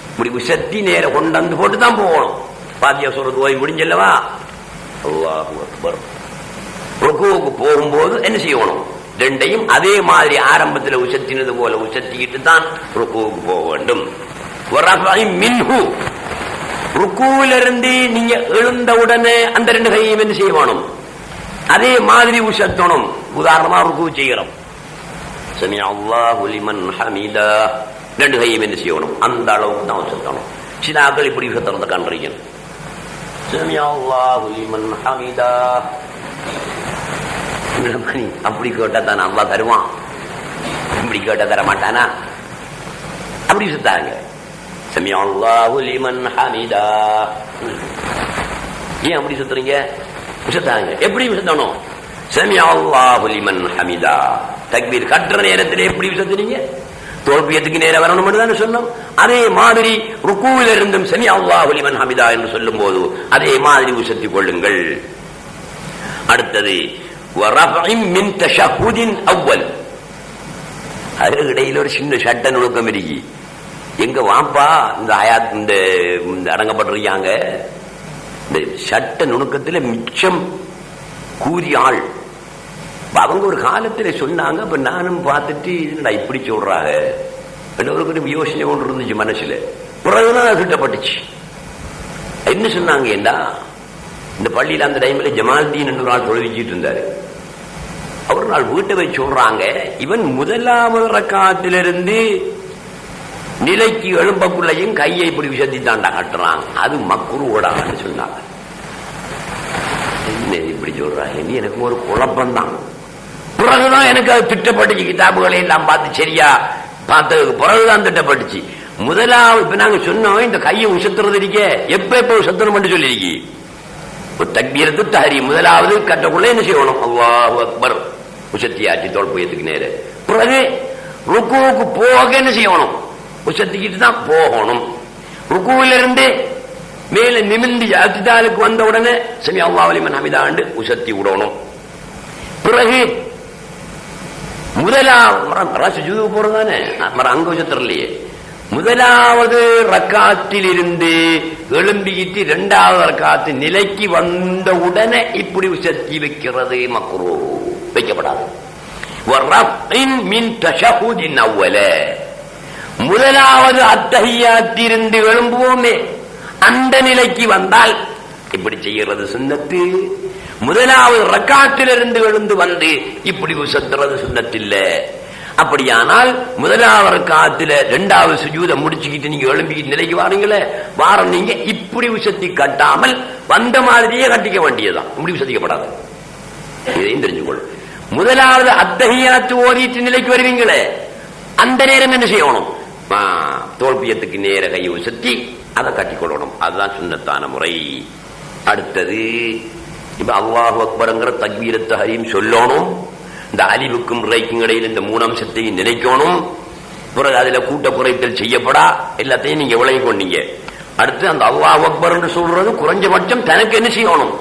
இப்படி உசத்தி நேர கொண்டாந்து போட்டு தான் போகணும். பாத்தியா சூரத்து ஓதி முடிஞ்சல்லவா, அல்லாஹு அக்பர். ருக்குவுக்கு போகும்போது என்ன செய்யணும்? ரெண்டையும் அதே மாதிரி ஆரம்பத்தில் உசத்தினது போல உசத்திக்கிட்டு தான் ருக்குவுக்கு போக வேண்டும். ருக்குவிலிருந்து நீங்க எழுந்த உடனே அந்த ரெண்டு கையையும் என்ன செய்யணும்? அதே மாதிரி உசத்தணும். உதாரணமா ருக்கு செய்கிறோம், சமி அல்லாஹு லிமன் ஹமீதா, ரெண்டு கையும் என்ன செய்யணும்? அந்த அளவுக்கு தான் உசத்தணும். சில ஆக்கள் இப்படி உசத்திறந்த காண்றீங்க, சமி அல்லாஹு லிமன் ஹமீதா. அப்படி கேட்டா தான் அல்லாஹ் தருவான், இப்படி கேட்டா தர மாட்டானா? அப்படி உசத்தாங்க, சமி அல்லாஹு லிமன் ஹமீதா. ஏன் அப்படி சுத்துறீங்க? உசத்தாங்க. எப்படி உசத்தணும்? சமி அல்லாஹு லிமன் ஹமீதா. தக்பீர் கட்டுற நேரத்தில் எப்படி உசத்துறீங்க? தோல்பியத்துக்கு நேரம் வரணும் தான் சொன்னோம். அதே மாதிரி ருக்குவில் இருந்தும் சமி அல்லாஹு லிமன் ஹமீதா என்று சொல்லும் போது அதே மாதிரி உசத்திக் கொள்ளுங்கள். அடுத்தது மின் தஷஹுதின் அவ்வல். அது இடையில் ஒரு சின்ன சட்ட நுணுக்கம் இருக்கு. எங்க வாப்பா இந்த ஆயாத் இந்த அடங்கப்பட்டிருக்காங்க. இந்த சட்ட நுணுக்கத்தில் மிச்சம் கூறிய ஆள் அவங்க ஒரு காலத்துல சொன்னாங்க. அப்ப நானும் பார்த்துட்டு இப்படி சொல்றாங்க ஒரு யோசனை ஒன்று இருந்துச்சு மனசுல. பிறகுதான் திட்டப்பட்டுச்சு. என்ன சொன்னாங்க ஏண்டா, இந்த பள்ளியில அந்த டைம்ல ஜமால்தீன் என்று நாள் தொழுவிச்சிட்டு இருந்தாரு. அவர் நாள் வீட்டை போய் சொல்றாங்க, இவன் முதலாவது ரக்காத்திலிருந்து நிலைக்கு எழும்பக்குள்ளையும் கையை இப்படி விசத்தி தாண்டா கட்டுறான், அது மக்ரூஹான்னு சொன்னாங்க. என்ன இப்படி சொல்றாங்க? எனக்கு ஒரு குழப்பம்தான். பிறகுதான் எனக்கு அது திட்டப்பட்டுச்சு. கிதாபுகளை எல்லாம் பார்த்து சரியா பார்த்ததுக்கு பிறகுதான் திட்டப்பட்டுச்சு. முதலாவது இப்ப நாங்க சொன்னோம், இந்த கையை உசத்துறது இருக்க எப்ப உசத்தணும் பண்ணி சொல்லிருக்கி. தக்பீரத்து தஹ்ரீம் முதலாவது கட்டக்குள்ள என்ன செய்யணும்? அல்லாஹு அக்பர் உசத்தியாச்சு தோல்பயத்துக்கு நேர. பிறகு ருக்குவுக்கு போக என்ன செய்யணும்? உசத்திக்கிட்டு தான் போகணும். ருக்குவிலிருந்து மேல நிமிர்ந்து அத்திதாலுக்கு வந்த உடனே சமி அல்லாஹு லிமன் ஹமீதா உசத்தி விடணும். பிறகு முதலாவது போறதானே அங்க உசத்திரலையே முதலாவது ரக்காத்தில் இருந்து எழும்பிக்கிட்டு இரண்டாவது ரக்காத்து நிலைக்கு வந்த உடனே இப்படி உசத்தி வைக்கிறது மக்ரூஹ், வைக்கப்படாது. முதலாவது அத்தஹியாத்திலிருந்து எழும்புவோமே அந்த நிலைக்கு வந்தால் இப்படி செய்கிறது சுன்னத்து. முதலாவது ரக்காத்திலிருந்து எழுந்து வந்து இப்படி உசத்துறது சுன்னத்தில்ல. அப்படியானால் முதலாவது ரக்காத்துல இரண்டாவது சுஜூத முடிச்சுக்கிட்டு நீங்க எழும்பிக்கிட்டு நிலைக்கு வாரீங்களே, வாரம் நீங்க இப்படி உசத்தி கட்டாமல் வந்த மாதிரியே கட்டிக்க வேண்டியதுதான். இப்படி உசத்திக்கப்படாது. இதையும் தெரிஞ்சுக்கொள். முதலாவது அத்தஹியாத்து ஓதிட்டு நிலைக்கு வருவீங்களே அந்த நேரம் என்ன செய்யணும்? தோல்பியத்துக்கு நேர கையை உசத்தி அதை கட்டிக்கொள்ளணும். அதுதான் சுன்னத்தான முறை. அடுத்தது இப்ப அல்லாஹு அக்பர்ங்கிற தக்பீரத் தஹ்ரீம் சொல்லணும். இந்த அலிவுக்கும் ரைக்கும் இடையில் இந்த மூணு அம்சத்தையும் நினைக்கணும். பிறகு அதுல கூட்ட குறைத்தல் செய்யப்படா எல்லாத்தையும் நீங்க விளங்கி கொண்டீங்க. அடுத்து அந்த அல்லாஹு அக்பர் என்று சொல்றது குறைஞ்சபட்சம் தனக்கு என்ன செய்யணும்?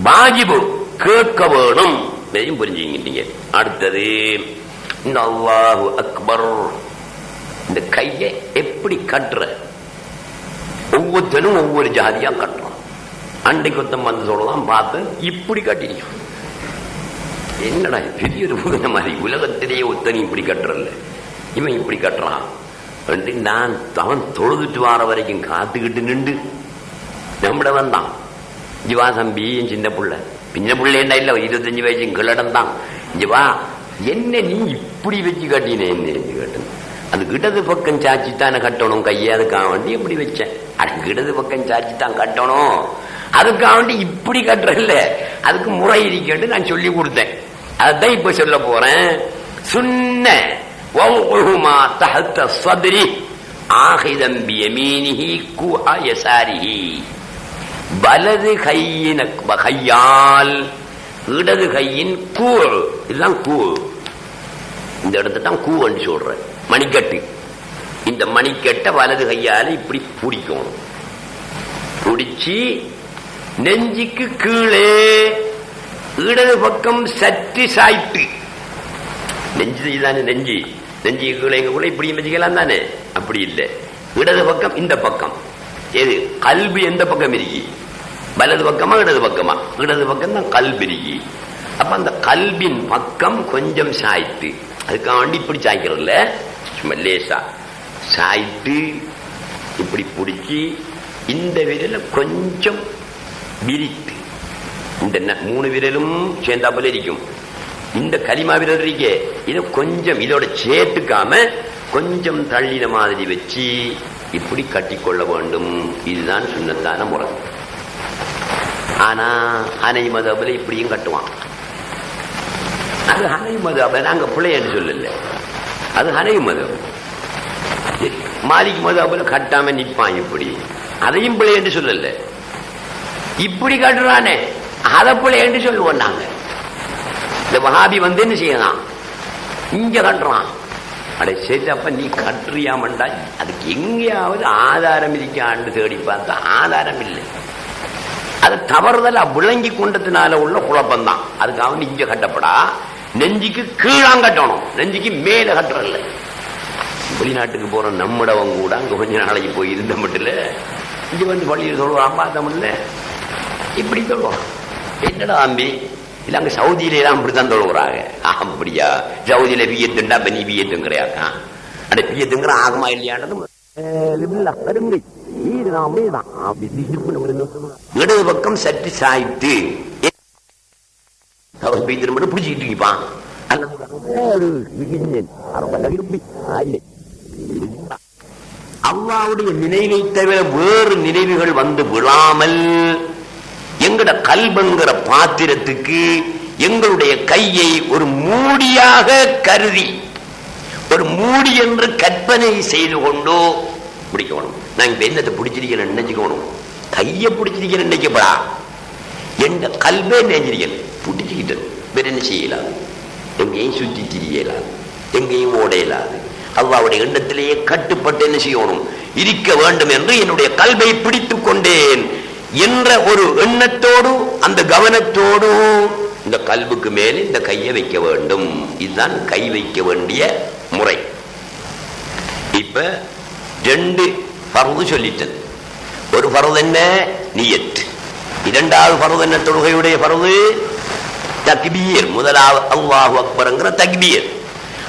வாஜிபு, கேட்க வேணும். இதையும் புரிஞ்சுக்கிட்டீங்க. அடுத்தது இந்த அல்லாஹு அக்பர் இந்த கையை எப்படி கட்டுற? ஒவ்வொருத்தனும் ஒவ்வொரு ஜாதியா கட்டுறான். அண்டைக்கு ஒருத்தம் வந்து சொல்லலாம் பார்த்து இப்படி கட்டிருக்கான். என்னடா பெரிய ஒரு பூத மாதிரி உலகத்திலேயே ஒத்தனி இப்படி கட்டுறல, இவன் இப்படி கட்டுறான். நான் அவன் தொழுதுட்டு வார வரைக்கும் காத்துக்கிட்டு நின்று நம்மட வந்தான். ஜிவா தம்பி சின்ன பிள்ளை, பின்ன பிள்ளைண்டா இல்ல 25 வயசு கிளடம் தான். ஜிவா என்ன நீ இப்படி வச்சு கட்டினே கேட்டு, அது இடது பக்கம் சாச்சித்தானே கட்டணும் கையை, அதுக்காக வேண்டி இப்படி வச்சேன். அது இடது பக்கம் சாச்சித்தான் கட்டணும், அதுக்காக வேண்டி இப்படி கட்டுறல, அதுக்கு முறை இருக்கேன்னு நான் சொல்லி கொடுத்தேன். அதான் இப்ப சொல்ல போறேன். சுன்ன தஹத்த ஸத்ரி ஆகிதம் பியமீனிஹி குஆ யஸாரிஹி. வலது கையால் இடது கையின் கூ, இதுதான் கூ. இந்த இடத்தை தான் கூ என்று சொல்ற. மணிக்கட்டு. இந்த மணிக்கட்டை வலது கையால இப்படி பிடிக்கும். பிடிச்சி நெஞ்சுக்கு கீழே இடது பக்கம் சற்று சாய்த்து, நெஞ்சு தானே நெஞ்சு, நெஞ்சு கீழே கூட இப்படி வச்சுக்கலாம் தானே, அப்படி இல்லை. இடது பக்கம் இந்த பக்கம். எது கல்வி எந்த பக்கம் இருக்கி? வலது பக்கமா இடது பக்கமா? இடது பக்கம் தான் கல்வி இருக்கி. அப்ப அந்த கல்வின் பக்கம் கொஞ்சம் சாய்த்து, அதுக்காண்டி இப்படி சாய்க்கிறதுல சும்மா லேசா சாய்த்து இப்படி பிடிச்சி இந்த விரல கொஞ்சம் விரித்து, இந்த 3 விரலும் சேர்ந்தாப்புல இருக்கும். இந்த கலிமா விரல் இருக்கே, இதை கொஞ்சம் இதோட சேர்த்துக்காம கொஞ்சம் தள்ளின மாதிரி வச்சு இப்படி கட்டிக்கொள்ள வேண்டும். இதுதான் சுன்னத்தான முறை. ஆனா ஹனை மதபுல இப்படியும் கட்டுவான். அது ஹனை மதப, நாங்க பிள்ளைன்னு சொல்லல, அது ஹனை மதம். மாலிக் மதபுல கட்டாம நிப்பான் இப்படி, அதையும் பிள்ளை என்று சொல்லல. இப்படி கட்டுறானே அதை பிள்ளை என்று சொல்லுவோம் நாங்க. இந்த வஹாபி வந்து என்ன செய்யலாம், இங்க கட்டுறான். அட சரி, அப்ப நீ கட்டுறியாமண்டா, அதுக்கு எங்கேயாவது ஆதாரம் இருக்கான்னு தேடி பார்த்தா ஆதாரம் இல்லை. அது தவறுதலா விளங்கி கொண்டதுனால உள்ள குழப்பம்தான். அதுக்காக இங்க கட்டப்படா, நெஞ்சுக்கு கீழாம் கட்டணும், நெஞ்சுக்கு மேல கட்டுறல. வெளிநாட்டுக்கு போற நம்மடவங்க கூட அங்க கொஞ்ச நாளைக்கு போய் இருந்த மட்டும் இங்க வந்து பள்ளியில் சொல்லுவான், பார்த்தா முடியல இப்படி சொல்லுவான். என்னடா அம்பி, இல்ல அங்க சவுதியில எல்லாம் அப்படித்தான் தொழுகிறாங்க. அப்படியா, சவுதியில பியத்துண்டா இப்ப நீ பியத்தும் கிடையாக்கா? அட பியத்துங்கிற ஆகமா இல்லையானது இடது பக்கம் சற்று சாய்த்து பிடிச்சிக்கிட்டு இருப்பான். அல்லாவுடைய நினைவை தவிர வேறு நினைவுகள் வந்து விழாமல் எங்கட கல்பங்கிற பாத்திரத்துக்கு எங்களுடைய கையை ஒரு மூடியாக கருதி, ஒரு மூடி என்று கற்பனை செய்து கொண்டோ பிடிக்கணும். நான் இப்ப என்னத்தை பிடிச்சிருக்கேன் நினைச்சுக்கணும், கையை பிடிச்சிருக்கேன் நினைக்கப்படா, எந்த கல்வே நினைச்சிருக்கேன் பிடிச்சிக்கிட்டது. வேற என்ன செய்யலாது, எங்கேயும் சுற்றி திரியலாது, எங்கேயும் ஓடையலாது. அல்லாவுடைய எண்ணத்திலேயே கட்டுப்பட்டு என்ன செய்யணும், இருக்க வேண்டும் என்று என்னுடைய கல்வை பிடித்துக் கொண்டேன் என்ற ஒரு எண்ணத்தோடு, அந்த கவனத்தோடு இந்த கல்வுக்கு மேலே இந்த கையை வைக்க வேண்டும். இதுதான் கை வைக்க வேண்டிய முறை. இப்ப 2 பர்து சொல்லிட்டது. ஒரு பர்து என்ன, நியத். இரண்டாவது பர்து என்ன, தொழுகையுடைய பர்து தக்பீர். முதலாவது அல்லாஹு அக்பர்ங்கிற தக்பீர்.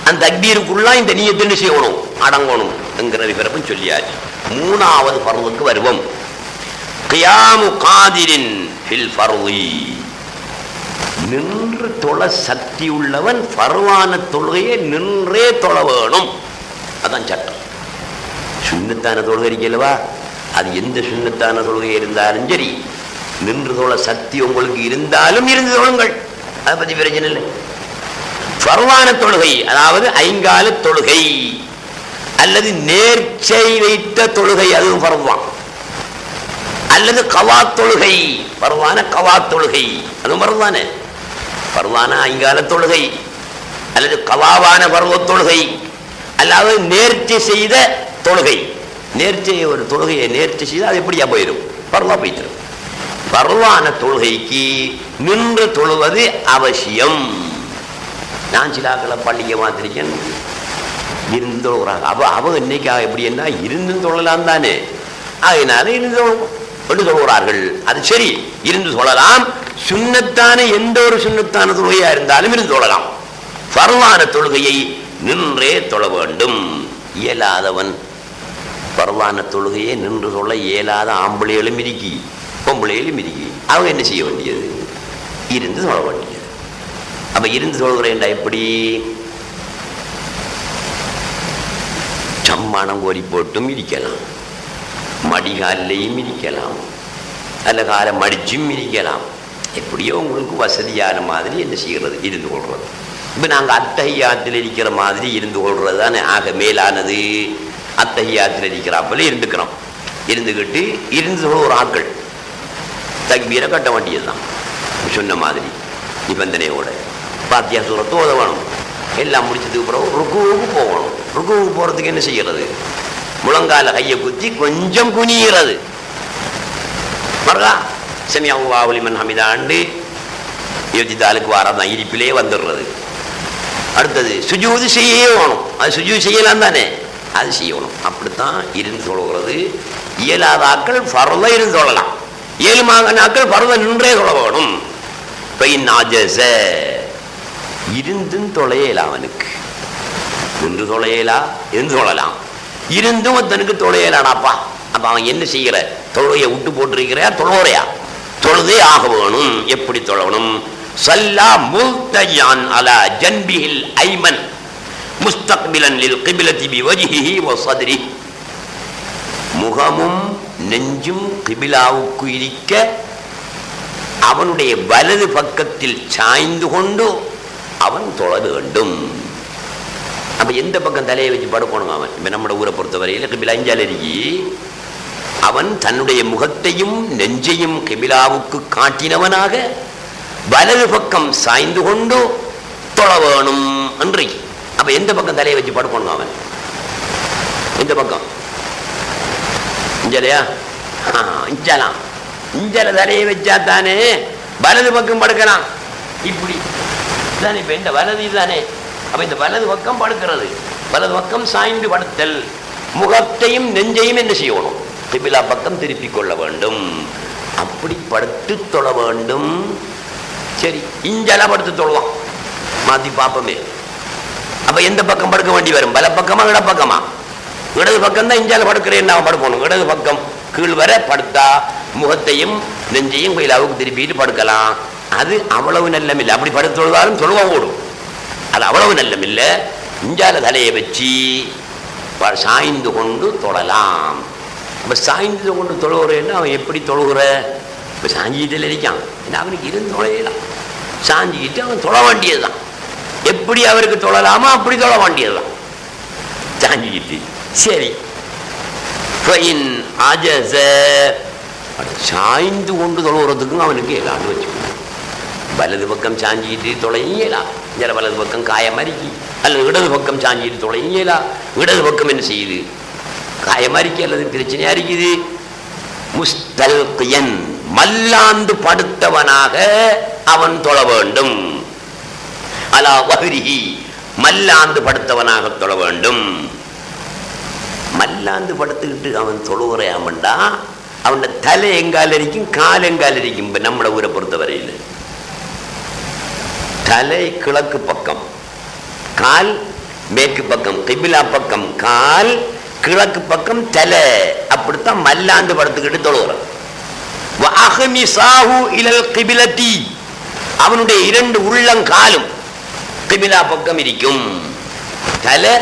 அந்த தக்பீருக்குள்ள இந்த நியத் என்ன செய்யணும், அடங்கணும் என்கிற விவரம் சொல்லியாச்சு. மூணாவது பர்துக்கு வருவோம். கியாமு காதிரின் ஃபில் ஃபர்தி. நின்று தொழ சக்தி உள்ளவன் பருவான தொழுகையை நின்றே தொழ வேணும். அதான் சட்டம். சுன்னத்தான தொழுகை இருக்கல்லவா, அது எந்த சுன்னத்தான தொழுகை இருந்தாலும் சரி, நின்று தொழ சக்தி உங்களுக்கு இருந்தாலும் இருந்து தொழுங்கள், அதை பத்தி பிரச்சனை இல்லை. பருவான தொழுகை அதாவது ஐங்கால தொழுகை அல்லது நேர்ச்சை வைத்த தொழுகை, அதுவும் பருவான். அல்லது கவா தொழுகை, பருவான கவா தொழுகை, அதுவும் பருவான. பருவான ஐங்கால தொழுகை அல்லது கவாவான பருவ தொழுகை, அல்லாவது நேர்ச்சி செய்த தொழுகை. நேர்ச்சியை ஒரு தொழுகையை நேர்ச்சி செய்து அது எப்படியா போயிடும், பருவா போயிடும். பருவான தொழுகைக்கு நின்று தொழுவது அவசியம். நான் சிலாக்களை பள்ளிக்க மாத்திருக்கேன், இருந்து தொழுகிறாங்க. அவ இன்னைக்கு எப்படி என்ன இருந்து தொழலாம் தானே, அதனால இருந்து தொழுகிறார்கள். அது சரி, இருந்து தொழலாம். சுன்னத்தான எந்த ஒரு சுன்னத்தான தொழுகையா இருந்தாலும் இருந்து தொழலாம். பர்வான தொழுகையை நின்றே தொழ வேண்டும். இயலாதவன் பர்வான தொழுகையை நின்று தொழ இயலாத ஆம்பளைகளும் இருக்கி, பொம்பளைகளும் இருக்கி, அவங்க என்ன செய்ய வேண்டியது, இருந்து தொழ வேண்டியது. அப்ப இருந்து தொழுகிறேன்டா எப்படி, சம்மானம் கோரி போட்டும் இருக்கலாம், மடிகாலையும் இருக்கலாம், அல்ல காலை மடிச்சும் இருக்கலாம். எப்படியோ உங்களுக்கு வசதியான மாதிரி என்ன செய்கிறது, இருந்து கொள்றது. இப்ப நாங்க அத்தஹியாத்தில் இருக்கிற மாதிரி இருந்து கொள்றது தானே ஆக மேலானது. அத்தஹியாத்தில் இருக்கிறாப்புல இருந்துக்கிறோம். இருந்துகிட்டு இருந்து ஒரு ஆட்கள் தக்பீரை கட்ட வேண்டியதுதான் சொன்ன மாதிரி. நிபந்தனையோட பாத்தியா சூரத்து ஓத வேணும். எல்லாம் முடிச்சதுக்கு பிறகு ருக்குவுக்கு போகணும். ருக்குவுக்கு போறதுக்கு என்ன செய்யறது? முழங்கால கையை குத்தி கொஞ்சம் குனிகிறது. மறக்கா செமியாவு லிமன் ஹமிதாண்டு யோசித்தாளுக்கு வாரதான் இரிப்பிலே வந்துடுறது. அடுத்தது சுஜூது செய்யவே வேணும். அது சுஜூது செய்யலாம் தானே, அது செய்யணும். அப்படித்தான் இருந்து தொழுகிறது. இயலாத ஆக்கள் பரத இருந்து தொழலாம். ஏழுமாக நாட்கள் பரத நின்றே தொழ வேணும். இருந்தும் தொலையலாம். அவனுக்கு நின்று தொலையலா இருந்து தொழலாம். இருந்தும் ஒருத்தனுக்கு தொலையலானாப்பா. அப்ப அவன் என்ன செய்கிற? தொழுகையை விட்டு போட்டிருக்கிறையா தொழுறையா? தொழுதே ஆக வேணும். எப்படி தொழணும்? சல்லா முல்தஜான் அலா ஜன்பிஹில் ஐமன் முஸ்தக்பிலன் லில் கிப்லதி பிவஜ்ஹிஹி வ ஸத்ரிஹி. முகமும் நெஞ்சும் கிபிலாவுக்கு இருக்க அவனுடைய வலது பக்கத்தில் சாய்ந்து கொண்டு அவன் தொழ வேண்டும். அப்ப எந்த பக்கம் தலையை வச்சு படுக்கணும்? அவன் இப்ப நம்ம ஊரை பொறுத்தவரையில் கிபிலா அஞ்சாலி அவன் தன்னுடைய முகத்தையும் நெஞ்சையும் கிபிலாவுக்கு காட்டினவனாக வலது பக்கம் சாய்ந்து கொண்டு தொழ வேணும் என்று. அப்ப எந்த பக்கம் தலையை வச்சு படுக்கணும்? அவன் எந்த பக்கம்? இஞ்சலையா? இஞ்சலாம். இஞ்சல தலையை வச்சா தானே வலது பக்கம் படுக்கலாம். இப்படி தானே இப்ப இந்த வலது தானே. அப்ப இந்த வலது பக்கம் படுக்கிறது, வலது பக்கம் சாய்ந்து படுத்தல். முகத்தையும் நெஞ்சையும் என்ன செய்யணும்? கிபிலா பக்கம் திருப்பிக் கொள்ள வேண்டும். அப்படி படுத்து தொழ வேண்டும். சரி, இஞ்சல படுத்து தொழுவான். மாத்தி பாப்பமே. அப்ப எந்த பக்கம் படுக்க வேண்டி வரும்? வல பக்கமா இட பக்கமா? இடது பக்கம் தான் இஞ்சால படுக்கிறேன் நான் படுக்கணும். இடது பக்கம் கீழ் வர படுத்தா முகத்தையும் நெஞ்சையும் கிபிலாவுக்கு திருப்பிட்டு படுக்கலாம். அது அவ்வளவு நல்லம் இல்லை. அப்படி படுத்து தொழுதாலும் தொழுவ ஓடும். அது அவ்வளவு நல்லம் இல்லை. இஞ்சால தலையை வச்சு சாய்ந்து கொண்டு தொழலாம். அப்ப சாய்ந்து கொண்டு தொழுகிறேன்னா அவன் எப்படி தொழுகிற? இப்ப சாஞ்சிக்கிட்டு இருக்கான். அவனுக்கு இருந்து தொழையலாம். சாஞ்சிக்கிட்டு அவன் தொழ வேண்டியதுதான். எப்படி அவருக்கு தொழலாமோ அப்படி தொழ வேண்டியதுதான் சாஞ்சிக்கிட்டு. சரி, சாய்ந்து கொண்டு தொழுகிறதுக்கும் அவனுக்கு எல்லாரும் வச்சுக்கணும். வலது பக்கம் சாஞ்சிக்கிட்டு தொலையலா, சில வலது பக்கம் காயமறிக்கி, அல்லது இடது பக்கம் சாஞ்சிட்டு தொலையலா. இடது பக்கம் என்ன செய்யுது? காயமறிக்கி அல்லது பிரச்சனையா இருக்குது. முஸ்தல்கியன் மல்லாந்து படுத்தவனாக அவன் தொழ வேண்டும். அலா வஹ்ரிஹி மல்லாந்து படுத்தவனாக தொழ வேண்டும். மல்லாந்து படுத்துக்கிட்டு அவன் தொழுகிறாமண்டா அவன் தலை எங்கால் இருக்கும், கால் எங்கால் இருக்கும். இப்ப நம்மளை ஊரை பொறுத்தவரையில் தலை கிழக்கு பக்கம், கால் மேற்கு பக்கம், கிபிலா பக்கம் கால், கிழக்கு பக்கம் தலை. அப்படித்தான் மல்லாந்து படுத்துக்கிட்டு தொழுகிறான். அவனுடைய இரண்டு உள்ளங்காலும் கிபிலா பக்கம் இருக்கும். தலை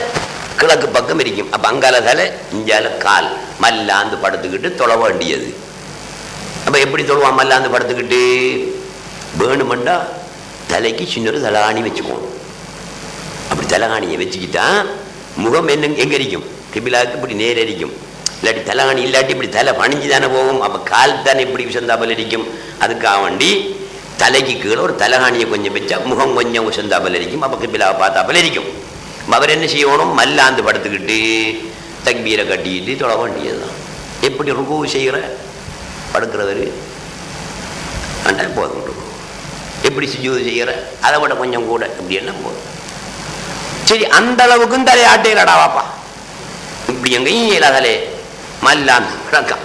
கிழக்கு பக்கம் இருக்கும். அப்ப அங்கால தலை, இஞ்சால கால். மல்லாந்து படுத்துக்கிட்டு தொழ வேண்டியது. அப்ப எப்படி தொழுவான்? மல்லாந்து படுத்துக்கிட்டு வேணுமெண்டா தலைக்கு சின்னொரு தலகாணி வச்சுக்கணும். அப்படி தலகாணியை வச்சுக்கிட்டா முகம் என்ன எங்க இருக்கும்? கிபிலாவுக்கு இப்படி நேர இருக்கும். இல்லாட்டி தலகாணி இல்லாட்டி இப்படி தலை பணிஞ்சு தானே போகும். அப்ப கால் தானே இப்படி உசந்தாப்பல் இருக்கும். அதுக்காக வேண்டி தலைக்கு கீழே ஒரு தலகாணியை கொஞ்சம் வச்சா முகம் கொஞ்சம் உசந்தாப்பல் இருக்கும். அப்ப கிபிலாவை பார்த்தாப்பல் இருக்கும். அவர் என்ன செய்யணும்? மல்லாந்து படுத்துக்கிட்டு தக்பீரை கட்டிக்கிட்டு தொழ வேண்டியதுதான். எப்படி ருக்கு செய்கிற? படுக்கிறவர் அண்டா போதும் ருக்கு. எப்படி சுஜூது செய்கிற? அதை விட கொஞ்சம் கூட இப்படி என்ன போதும். சரி, அந்த அளவுக்கும் தலையை ஆட்டையிலடா வாப்பா. இப்படி எங்கேயும் இயலாதலே மல்லாந்து கிடக்கா.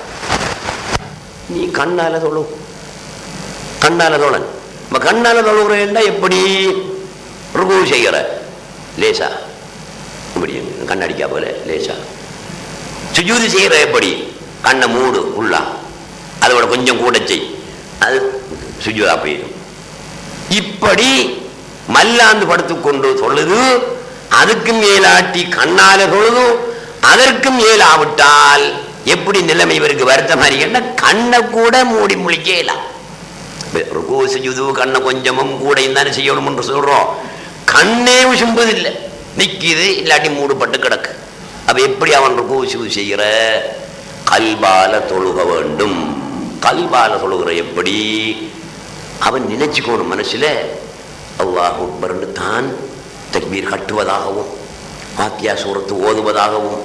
நீ கண்ணால தொழு, கண்ணால தொழன். கண்ணால தொழுகிறேன்டா எப்படி ருக்கு செய்கிற? லேசா இப்படி கண்ணடிக்கா போல லேசா. சுஜூது செய்கிற எப்படி? கண்ணை மூடு உள்ளா, அதோட கொஞ்சம் கூட செய், அது சுஜூதா போயிடும். இப்படி மல்லாந்து படுத்துக்கொண்டு தொழுது, அதுக்கும் ஏலாட்டி கண்ணால தொழுது, அதற்கும் ஏலாவிட்டால் எப்படி நிலைமை இவருக்கு வருத்தமா இருக்கா? கண்ணை கூட மூடி முழிக்கலாம். ருக்கு சுஜூது கண்ணை கொஞ்சமும் கூடையும் தானே செய்யணும் என்று சொல்றோம். கண்ணே விசும்பதில்லை, நிக்குது, இல்லாட்டி மூடுபட்டு கிடக்கு. அப்ப எப்படி அவன் ருக்கு சுஜூது செய்கிற? கல்பால தொழுக வேண்டும். கல்பால தொழுகிற எப்படி? அவன் நினைச்சுக்கணும் மனசுல, அல்லாஹ் அக்பர் தான் தக்பீர் கட்டுவதாகவும், ஃபாத்திஹா சூரத்து ஓதுவதாகவும்,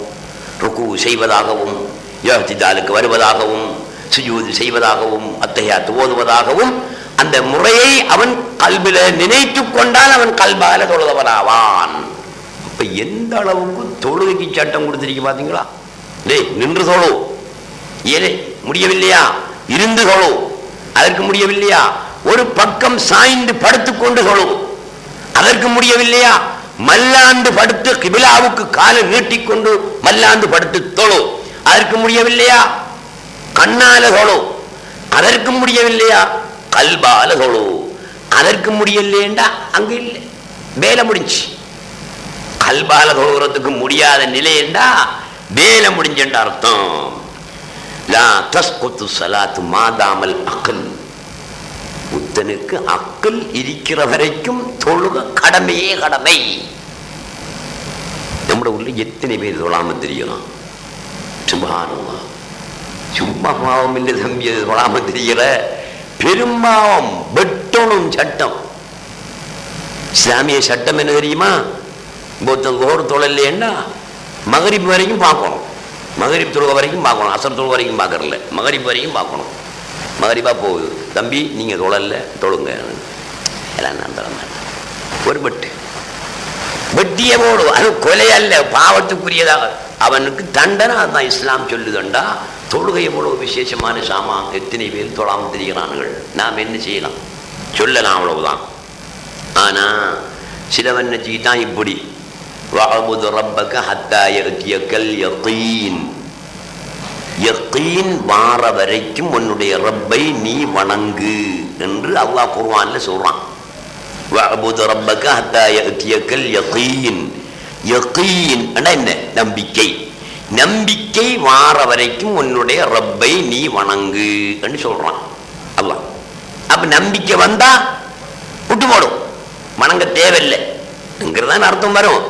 ருக்கு செய்வதாகவும், இஹ்திதாலுக்கு வருவதாகவும், சுஜூது செய்வதாகவும், அத்தஹியாத் ஓதுவதாகவும் அந்த முறையை அவன் கல்பில நினைத்து கொண்டால் அவன் கல்பால தொழுதவனாவான். அப்ப எந்த அளவுக்கு தொழுகைக்கு சட்டம் கொடுத்திருக்க பாத்தீங்களா? டேய் நின்று தொழு, ஏனே முடியவில்லையா? இருந்து தொழு, அதற்கு முடியவில்லையா? ஒரு பக்கம் சாய்ந்து படுத்துக்கொண்டு தொழு, அதற்கு முடியவில்லையா? மல்லாந்து படுத்து கிபிலாவுக்கு காலை நீட்டிக்கொண்டு மல்லாந்து படுத்து தொழு, அதற்கு முடியவில்லையா? கண்ணால தொழு, அதற்கு முடியவில்லையா? கல்பால தொழு, அதற்கு முடியலையேண்டா அங்க இல்லை, வேலை முடிஞ்சு. கல்பால தொழுகிறதுக்கு முடியாத நிலையண்டா வேலை முடிஞ்ச அர்த்தம். லா தஸ்குத்து ஸலாத்து மாதாமல் அக்ல், புத்தனுக்கு அக்ல் இருக்கிற வரைக்கும் தொழுக கடமையே கடமை. நம்முடைய உள்ள எத்தனை பேர் தொழாம தெரியலாம்? சுப்ஹானல்லாஹ், சும்மா பாவம் இல்லை தம்பி, தொழாம தெரியல, பெரும்பாவம். வெட்டணும் சட்டம், இஸ்லாமிய சட்டம் என்ன தெரியுமா? ஒருத்தன் தொழலைன்னா மகரிப் வரைக்கும் பார்க்கணும், மகரிப் தொழுக வரைக்கும் பார்க்கணும், அசர் தொழுக வரைக்கும் பார்க்கறல, மகரிப் வரைக்கும் பார்க்கணும். மகரிப்பா போகுது, தம்பி நீங்க தொழல தொழுங்க, எல்லாம் நான் தர மாட்டேன். ஒரு வெட்டு வெட்டிய போடு, அது கொலை அல்ல, பாவத்துக்குரியதாக. அவனுக்கு தண்டனை அதுதான் இஸ்லாம் சொல்லுதண்டா. தொழுகை எவ்வளவு விசேஷமான சாமா, எத்தனை பேர் தொழாமல் தெரிகிறார்கள். நாம் என்ன செய்யலாம்? சொல்லலாம், அவ்வளவுதான். ஆனா சிலவன் தான் இப்படி வஅபுது ரப்பக ஹத்தா யஅதியக்கல் யகீன், யகீன் வார வரைக்கும் உன்னுடைய ரப்பை நீ வணங்கு என்று அல்லாஹ் குர்ஆன்ல சொல்றான். வஅபுது ரப்பக ஹத்தா யஅதியக்கல் யகீன், யகீன் என்ன? நம்பிக்கை. நம்பிக்கை வார வரைக்கும் உன்னுடைய ரப்பை நீ வணங்கு என்று சொல்றான் அல்லாஹ். அப்ப நம்பிக்கை வந்தா விட்டு போடும், வணங்க தேவையில்லைங்கிறதான் அர்த்தம் வரும்.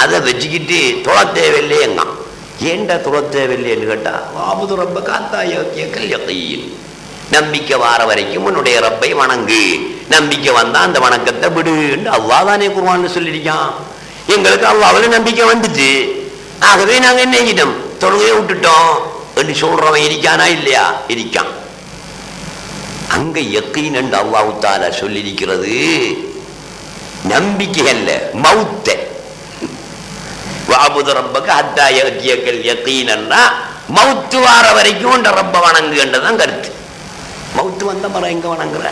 அதை வச்சுக்கிட்டு தொழ தேவையில்லையேங்க. ஏண்டா தொழ தேவையில்லைன்னு கேட்டா, வாபுது ரப்ப காத்தா யகீன், நம்பிக்கை வார வரைக்கும் உன்னுடைய ரப்பை வணங்கு, நம்பிக்கை வந்தா அந்த வணக்கத்தை விடு என்று அல்லாஹ் தானே குர்ஆன்ல சொல்லியிருக்கான். எங்களுக்கு அல்லாஹ்வுல நம்பிக்கை வந்துச்சு, ஆகவே நாங்க என்ன செஞ்சிட்டோம்? தொழுகையை விட்டுட்டோம் என்று சொல்றவன் இருக்கானா இல்லையா? இருக்கான். அங்க யகீன் என்று அல்லாஹ் தஆலா சொல்லியிருக்கிறது நம்பிக்கை அல்ல, மௌத்த. வஅபுது ரப்பக ஹத்தா யஅதியக்கல் யகீன்னா மௌத்து வார வரைக்கும் உண்ட ரப்ப வணங்குன்றதான் கருத்து. மௌத்து வந்த மரம் எங்க வணங்குற?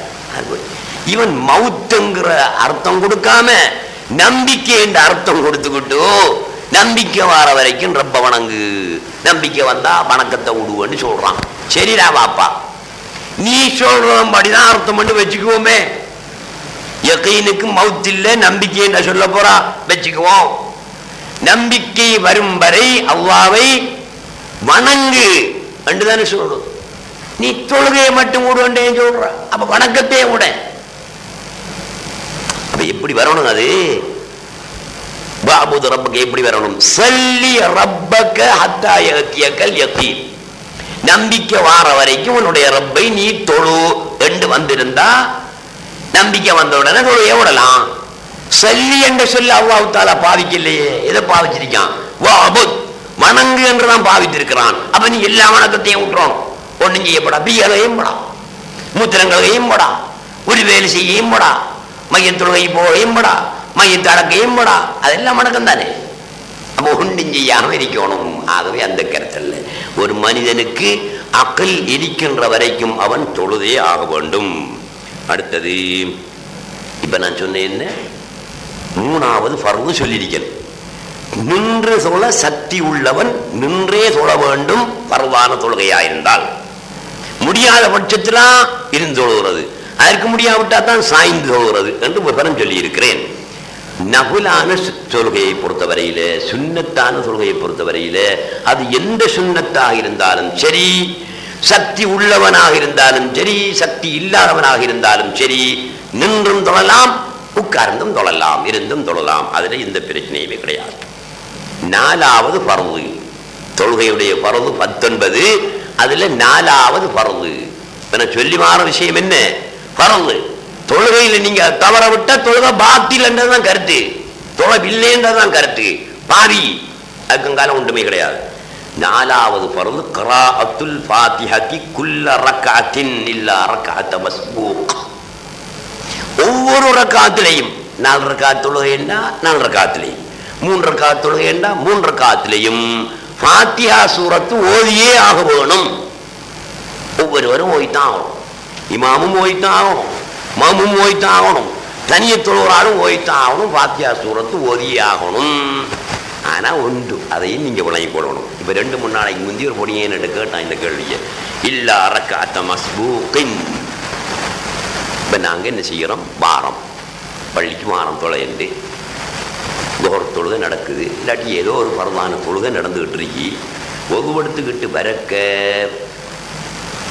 இவன் மௌத்துங்கிற அர்த்தம் கொடுக்காம நம்பிக்கை என்ற அர்த்தம் கொடுத்துக்கிட்டு நம்பிக்கை வார வரைக்கும் ரப்ப வணங்கு, நம்பிக்கை வந்தா வணக்கத்தை விடுவேன்னு சொல்றான். சரிடா வாப்பா, நீ சொல்றபடிதான் அர்த்தம் பண்ணி வச்சுக்குவோமே. யகீனுக்கு மவுத் இல்ல, நம்பிக்கை என்ன சொல்ல போறா? வச்சுக்குவோம். நம்பிக்கை வரும் வரை அல்லாஹ்வை வணங்கு என்றுதானே சொல்லணும். நீ தொழுகையை மட்டும் விடுவேன் சொல்ற, அப்ப வணக்கத்தையே விட. அப்ப எப்படி வரணும்? அது வஅபுது ரப்பக எப்படி வரணும்? ஸல்லி ரப்பக ஹத்தா யஅதியக்கல் யகீன், நம்பிக்கை வார வரைக்கும் உன்னுடைய ரப்பை நீ தொழு என்று வந்திருந்தா நம்பிக்கை வந்த உடனே தொழுகையை விடலாம். ஸல்லி என்ற சொல்ல அல்லாஹ் தஆலா பாவிக்கலையே, எதை பாவிச்சிருக்கான்? வஅபுத், வணங்கு என்றுதான் பாவித்திருக்கிறான். அப்ப நீ எல்லா வணக்கத்தையும் விட்டுறோம், ஒன்றும் செய்யப்படா, பியலையும் படா, மூத்திரங்களையும் படா, ஒரு வேலை செய்யவும் படா, மையத்தொழுகை போகையும் படா, மையத்தை அடக்கையும் படா, அதெல்லாம் வணக்கம் தானே. அப்போ ஒன்றும் செய்யாம இருக்கணும். ஆகவே அந்த கருத்தல்ல, ஒரு மனிதனுக்கு அக்ல் இருக்கின்ற வரைக்கும் அவன் தொழுதே ஆக வேண்டும். அடுத்தது இப்ப நான் சொன்னேன், மூணாவது ஃபர்து சொல்லியிருக்கேன். நின்று தொழ சக்தி உள்ளவன் நின்றே தொழ வேண்டும், பரவான தொழுகையாயிருந்தால். முடியாத பட்சத்தில் இருந்து தொழுகிறது, அதற்கு முடியாவிட்டா தான் சாய்ந்து தொழுகிறது என்று விவரம் சொல்லி இருக்கிறேன். நகுலான தொழுகையை பொறுத்தவரையில, சுன்னத்தான தொழுகையை பொறுத்தவரையில, அது எந்த சுன்னத்தாக இருந்தாலும் சரி, சக்தி உள்ளவனாக இருந்தாலும் சரி, சக்தி இல்லாதவனாக இருந்தாலும் சரி, நின்றும் தொழலாம், உட்கார்ந்தும் தொழலாம், இருந்தும் தொழலாம். அதுல எந்த பிரச்சனையுமே கிடையாது. நாலாவது பரவு, தொழுகையுடைய பரவு 19, அதுல நாலாவது பரவு. சொல்லி மாற விஷயம் என்ன? பரவு. தொழுகையில் நீங்க தவற விட்டா தொழுகை பாத்தில் என்றதான் கருத்து, தொழவில்லை என்றதான் கருத்து, பாவி அதுக்காலம் ஒன்றுமே கிடையாது. நாலாவது பரது கிராஅத்துல் ஃபாத்திஹத்தி குல்ல ரக்அத்தின் இல்லா ரக்அத்த மஸ்பூக். ஒவ்வொரு ரக்காத்திலையும் 4 ரக்காத் தொழுகைன்னா 4 ரக்காத்திலையும், 3 ரக்காத் தொழுகைன்னா 3 ரக்காத்திலையும் ஃபாத்திஹா சூரத்து ஓதியே ஆக வேணும். ஒவ்வொருவரும் ஓய்த்தான் ஆகணும், இமாமும் ஓய்த்தான் ஆகணும், மாமும் ஓய்த்தான் ஆகணும், தனிய தொழுகிறாலும் ஓய்த்தான் ஆகணும், ஃபாத்திஹா சூரத்து ஓதியே ஆகணும். ஆனா உண்டு, அதையும் நீங்க விளங்கி போடணும். இப்ப 2-3 நாளைக்கு முந்தி ஒரு பொடியேன்னு கேட்டான் இந்த கேள்வியை, இல்லா ரக்அத்த மஸ்பூகின். இப்ப நாங்க என்ன செய்யறோம், வாரம் பள்ளிக்கு வாரம் தொலைண்டு துஹர் தொழுகை நடக்குது, இல்லாட்டி ஏதோ ஒரு பரவான தொழுகை நடந்துகிட்டு இருக்கி, ஒதுவெடுத்துக்கிட்டு வரக்க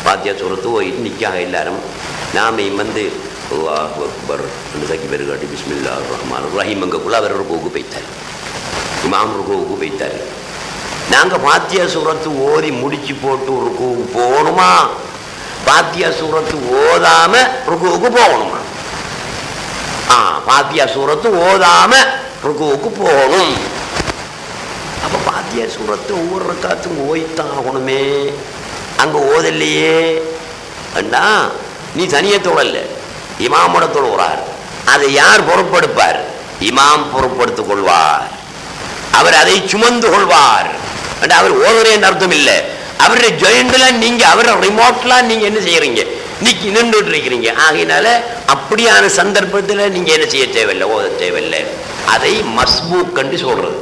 பாத்தியா சூரத்து போயிட்டு நிற்காக எல்லாரும். நாம வந்து சக்கி பேரு காட்டி பிஸ்மில்லாஹிர் ரஹ்மானிர் ரஹீம் அங்கக்குள்ள அவர் ருக்குவுக்கு போய்த்தார், இமாம் ருக்குவுக்கு போய்த்தார். நாங்க பாத்தியா சூரத்து ஓதி முடிச்சு போட்டு ருக்குவுக்கு போகணுமா, பாத்தியா சூரத்து ஓதாம ருக்குவுக்கு போகணுமா? பாத்தியா சூரத்து ஓதாம ருக்குவுக்கு போகணும். அப்ப பாத்தியா சூரத்து ஒவ்வொரு ரக்காத்தும் ஓய்த்தான் ஆகணுமே, அங்க ஓதல்லையே அண்ணா. நீ தனியே தொழல, இமாமோட தொழுகிறார், அதை யார் பொறுப்பெடுப்பார்? இமாம் பொறுப்படுத்திக் கொள்வார், அவர் அதை சுமந்து கொள்வார். அவர் ஓதுறேன்னு அர்த்தம் இல்லை, அவருடைய ஜாயிண்ட்ல நீங்க அவரை ரிமோட்ல நீங்க என்ன செய்யறீங்க, நீக்கி நின்றுட்டு இருக்கிறீங்க. ஆகையினால அப்படியான சந்தர்ப்பத்தில் நீங்க என்ன செய்ய தேவையில்லை, ஓத தேவையில்லை. அதை மஸ்பூக் கண்டு சொல்றது.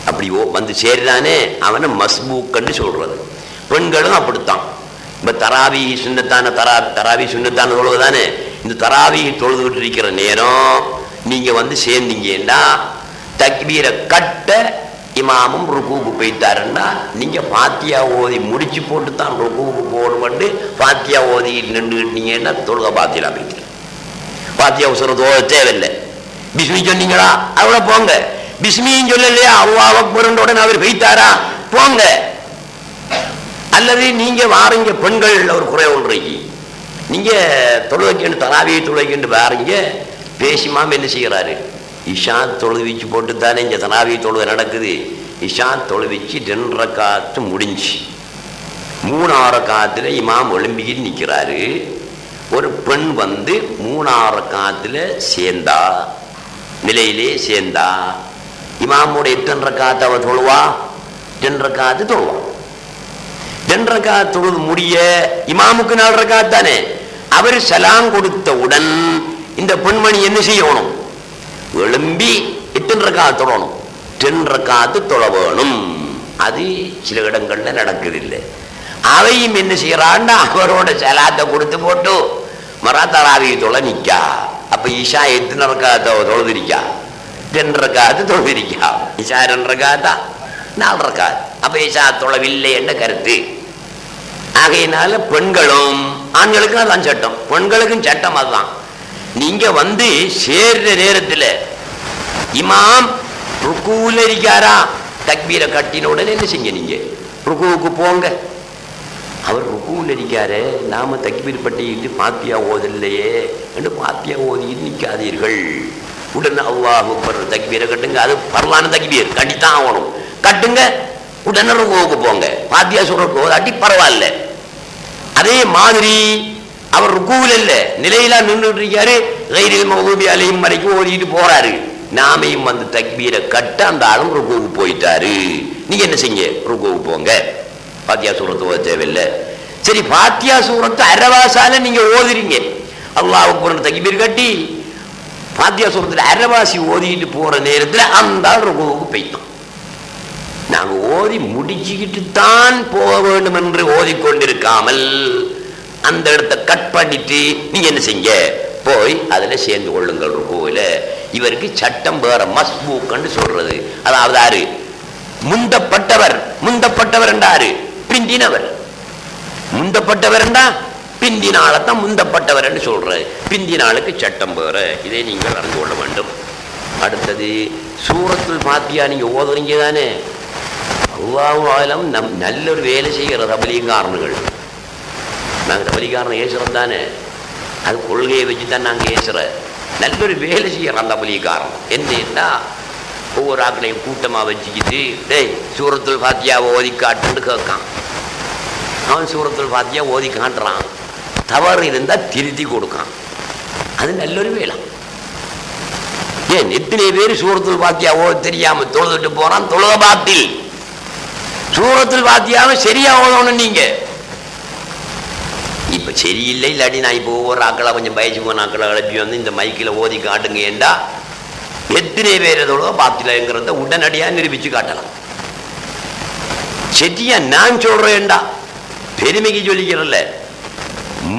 அப்படி வந்து சேருதானே அவனை மஸ்பூக் கண்டு சொல்றது. பெண்களும் அப்படித்தான். இப்ப தராவி சுன்னத்தான தராவி சுன்னத்தான தொழுவதானே, இந்த தராவி தொழுதுகிட்டு இருக்கிற நேரம் நீங்க வந்து சேர்ந்தீங்கன்னா தக்பீரை கட்ட இமாமும் ருக்குவுக்கு போய்த்தாருன்னா நீங்க பாத்தியா ஓதி முடிச்சு போட்டு தான் ருக்குவுக்கு போகணும். பாத்தியா ஓதி நின்றுக்கிட்டீங்கன்னா தொழுக பாத்தியா போயிட்டு, பாத்தியா உசரத்து ஓத தேவையில்லை. பிஸ்மி சொன்னீங்களா அவளை போங்க, பிஸ்மியும் சொல்லலையா அல்லாஹ் அக்பர் உடனே அவர் போய்த்தாரா போங்க. அல்லது நீங்க வாரீங்க பெண்கள் ஒரு குறை ஒன்றைக்கு நீங்க தொழுகைக்கு தராவியை தொழுகைக்கு வாரீங்க, பேசிமாம என்ன செய்யறாரு, இஷா தொழுவிச்சு போட்டு தானே இங்க தராவி தொழுகை நடக்குது. இஷா தொழுவிச்சு 2 ரக்காத்து முடிஞ்சு 3ஆவது ரக்காத்துல இமாம் ஒலிம்பிக்கிட்டு நிற்கிறாரு. ஒரு பெண் வந்து 3ஆவது ரக்காத்துல சேர்ந்தா, நிலையிலே சேர்ந்தா, இமாமோட எத்தனை ரக்காத்து அவ தொழுவா, 2 ரக்காத்து தொழுவா. 2 ரக்காத்து தொழுது முடிய இமாமுக்கு 4 ரக்காத்து தானே. அவர் சலாம் கொடுத்தவுடன் இந்த பெண்மணி என்ன செய்யணும், எழும்பி எத்தனை ரக்காத்து தொழணும், 2 ரக்காத்து தொழ வேணும். அது சில இடங்கள்ல நடக்குதில்லை. அவையும் என்ன செய்யறான்னா அவரோட சலாத்தை கொடுத்து போட்டு மராத்தராவி தொழ நிக்கா. அப்ப இஷா எத்தனை ரக்காத்த தொழுதிருக்கா, 2 ரக்காத்து தொழுதிருக்கா. இஷா 2 ரக்காத்தா 4 ரக்காத்து. அப்ப இஷா தொழவில்லை என்ற கருத்து. ஆகையினால பெண்களும் ஆண்களுக்கும் அதான் சட்டம், பெண்களுக்கும் சட்டம் அதுதான். நீங்க வந்து சேர்ற நேரத்தில் இமாம் ருக்குல இருக்காரா, தக்பீரை கட்டின உடனே என்ன செய்ய, நீங்க ருக்குவுக்கு போங்க. அவர் ருக்குல இருக்காரு, நாம தக்பீர் பட்டிட்டு பாத்தியா ஓதல்லையே என்று பாத்தியா ஓதிட்டு நிற்காதீர்கள். உடனே அல்லாஹ் அக்பர் தக்பீரை கட்டுங்க. அது பரவான தக்பீர் கட்டித்தான் ஆகணும், கட்டுங்க. உடனே ருக்குவுக்கு போங்க. பாத்தியா சொல்றதுக்கு ஓதாட்டி பரவாயில்ல. அதே மாதிரி அவர் ருக்குவில் இல்ல, நிலையில நின்றுட்டு இருக்காரு, கைரில் மஹ்தூபி அலைஹிம் வரைக்கும் ஓதிட்டு போறாரு. நாமையும் வந்து தக்பீரை கட்ட அந்த ஆளும் ருக்குவுக்கு போயிட்டாரு. நீங்க என்ன செய்ய, ருக்குவுக்கு போங்க. பாத்தியா சூரத்து ஓத தேவையில்லை. சரி, பாத்தியா சூரத்து அரவாசால நீங்க ஓதுறீங்க, அல்லாஹ்வுக்கு தக்பீர் கட்டி பாத்தியா சூரத்துல அரவாசி ஓதிட்டு போற நேரத்துல அந்த ஆள் ருக்குவுக்கு போயிட்டான். நாங்க ஓதி முடிச்சுக்கிட்டு தான் போக வேண்டும் என்று ஓதிக்கொண்டிருக்காமல் அந்த இடத்தை கட் பண்ணிட்டு நீங்க என்ன செய்ய, போய் அதுல சேர்ந்து கொள்ளுங்கள் ருக்குவில. இவருக்கு சட்டம் வேற, மஸ்பூக்னு சொல்றது. அதாவது யாரு, முந்தப்பட்டவர். முந்தப்பட்டவர் என்றாரு, பிந்தினவர். முந்தப்பட்டவர் என்றா பிந்தினால்தான் முந்தப்பட்டவர் என்று சொல்றது. பிந்தினாளுக்கு சட்டம் வேற, இதை நீங்கள் அறிந்து கொள்ள வேண்டும். அடுத்தது சூரத்துல் ஃபாத்திஹா நீங்க ஓதுறீங்க தானே, அல்லாஹு ஆலம் நல்ல ஒரு வேலை செய்கிற தபலீகாரர்கள். நாங்கள் தபலீகாரன் ஏசுறது தானே, அது கொள்கையை வச்சு தான் நாங்கள் ஏசுற. நல்லொரு வேலை செய்யறோம் அந்த புலிகாரன். என்னன்னா ஒவ்வொரு ஆக்களையும் கூட்டமாக வச்சுக்கிட்டு டேய் சூரத்துல் ஃபாத்தியாவை ஓதி காட்டுன்னு கேட்கான். அவன் சூரத்துல் ஃபாத்தியா ஓதி காட்டுறான். தவறு இருந்தால் திருத்தி கொடுக்கான். அது நல்லொரு வேலை. ஏன் எத்தனை பேர் சூரத்துல் ஃபாத்தியா ஓத தெரியாம தொழுதுட்டு போறான். தொழுக பாத்தில். சூரத்துல் ஃபாத்தியாவை சரியா ஓதணும். நீங்க இப்ப சரியில்லை இல்லாட்டி நான் இப்போ ஒவ்வொரு ஆக்களை கொஞ்சம் வயசு போன ஆக்களை அழைப்பி வந்து இந்த மைக்கில் ஓதி காட்டுங்க. ஏண்டா எத்தனை பேர் தொழுக பாத்திலங்கிறத உடனடியா நிரூபிச்சு காட்டலாம். சரியா நான் சொல்றேன்டா பெருமைக்கு சொல்லிக்கிறல்ல.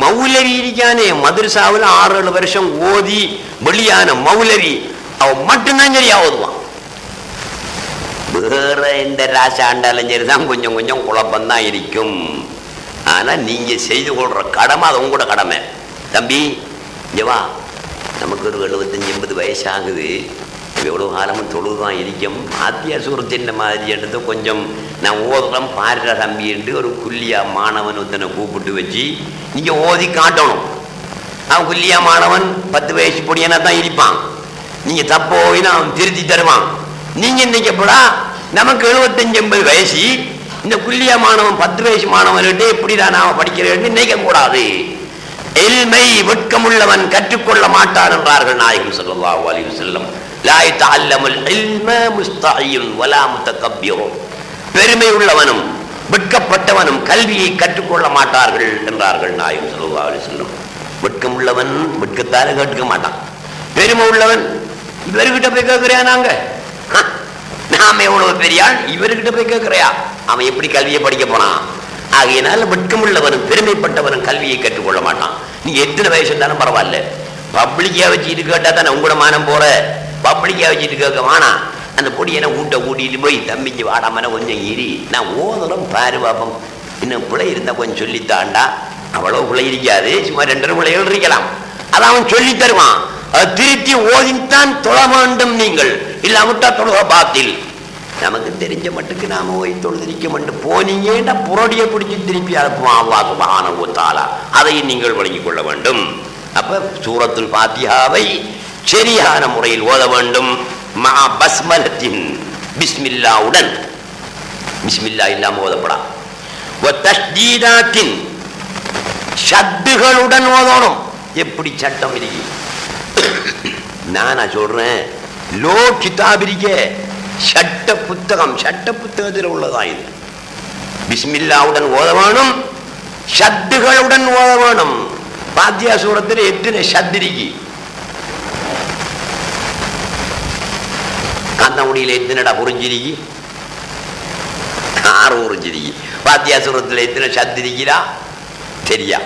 மௌலவி இருக்கானே மதரசாவில் 6-7 வருஷம் ஓதி வெளியான மௌலவி அவன் மட்டும்தான் சரியா ஓதுவான். வேற எந்த ராசாண்டாலும் சரிதான் கொஞ்சம் கொஞ்சம் குழப்பம்தான் இருக்கும். ஆனா நீங்க செய்து கொள்ற கடமை அது உங்களோட கடமை. தம்பி ஜவா நமக்கு ஒரு 75-80 வயசு ஆகுது. எவ்வளவு காலமும் தொழுதான் இருக்கும். ஆத்தியா சூரத்தின் மாதிரி எடுத்து கொஞ்சம் நான் ஓதுறேன் பாடுற தம்பி என்று ஒரு குல்லியா மாணவன் ஒருத்தனை கூப்பிட்டு வச்சு நீங்க ஓதி காட்டணும். அவன் குல்லியா மாணவன் 10 வயசு பொடியனா தான் இருப்பான். நீங்க தப்போயினா அவன் திருத்தி தருவான். நீங்க இன்னைக்கப்படா நமக்கு 75-80 வயசு. இந்த குல்லியா மாணவன் 10 வயசு மாணவன்கிட்ட எப்படிதான் நாம படிக்கிறேன்னு நினைக்க கூடாது. எல்மை வெட்கமுள்ளவன் கற்றுக்கொள்ள மாட்டான் என்றார்கள் நாயகம் ஸல்லல்லாஹு அலைஹி வஸல்லம். லா யதஅல்லமுல் இல்ம முஸ்தஹியுன் வலா முதகப்பிரும். பெருமை உள்ளவனும் வெட்கப்பட்டவனும் கல்வியை கற்றுக்கொள்ள மாட்டார்கள் என்றார்கள் நாயகம் ஸல்லல்லாஹு அலைஹி வஸல்லம். வெட்கம் உள்ளவன் வெட்கத்தால கற்றுக்க மாட்டான். பெருமை உள்ளவன் இவர்கிட்ட போய் கேட்கிறியா? நாம எவ்வளவு பெரியாள் இவர்கிட்ட போய் கேட்கிறியா? அவன் எப்படி கல்வியை படிக்க போனான்? ஆகையினால வெட்கம் உள்ளவனும் பெருமைப்பட்டவனும் கல்வியை கற்றுக்கொள்ள மாட்டான். நீங்க எத்தனை வயசு இருந்தாலும் பரவாயில்ல. பப்ளிக்கா வச்சுட்டு கேட்டா தானே உங்களோட மானம் போற. பப்ளிக்கா வச்சுட்டு கேட்க வானா அந்த பொடியனை ஊட்ட கூட்டிட்டு போய் தம்பிக்கு வாடாமன கொஞ்சம் ஏறி நான் ஓதுறோம் பாரு பாப்பம். இன்னும் பிள்ளை இருந்தா கொஞ்சம் சொல்லித்தாண்டா. அவ்வளவு பிள்ளை இருக்காது, சும்மா 2 பிள்ளைகள் இருக்கலாம். அதை அவன் சொல்லி தருவான். அதை திருத்தி ஓதித்தான் தொழ வேண்டும். நீங்கள் இல்லாமட்டா தொழுக பாத்தில். நமக்கு தெரிஞ்ச மட்டுக்கு நாம போய் தொழுதிரிக்க மட்டும் போனீங்கன்னா புரடியை பிடிச்சி திருப்பி அனுப்புவான் அல்லாஹ் சுப்ஹானஹு வ தஆலா. அதையும் நீங்கள் வழங்கிக் கொள்ள வேண்டும். அப்ப சூரத்துல் ஃபாத்திஹாவை சரியான முறையில் ஓத வேண்டும். மா பஸ்மலத்தின் பிஸ்மில்லாவுடன். பிஸ்மில்லா இல்லாம ஓதப்படா. வ தஸ்தீதாத்தின் ஷத்துகளுடன் ஓதணும். எப்படி சட்டம் இருக்கு நானா சொல்றேன். லோ கிதாப் இருக்கே சட்ட புத்தகம். சட்ட புத்தகத்தில் உள்ளதா இது. பிஸ்மில்லாவுடன் ஓத வேணும். ஷத்துகளுடன் ஓத வேணும். பாத்தியா சூரத்தில் எத்தனை ஷத்து இருக்கு? காந்தாங்குடியில் எத்தனைடா புரிஞ்சிருக்கு? 6 புரிஞ்சிருக்கு. பாத்தியா சூரத்தில் எத்தனை ஷத்து இருக்கிறா தெரியா?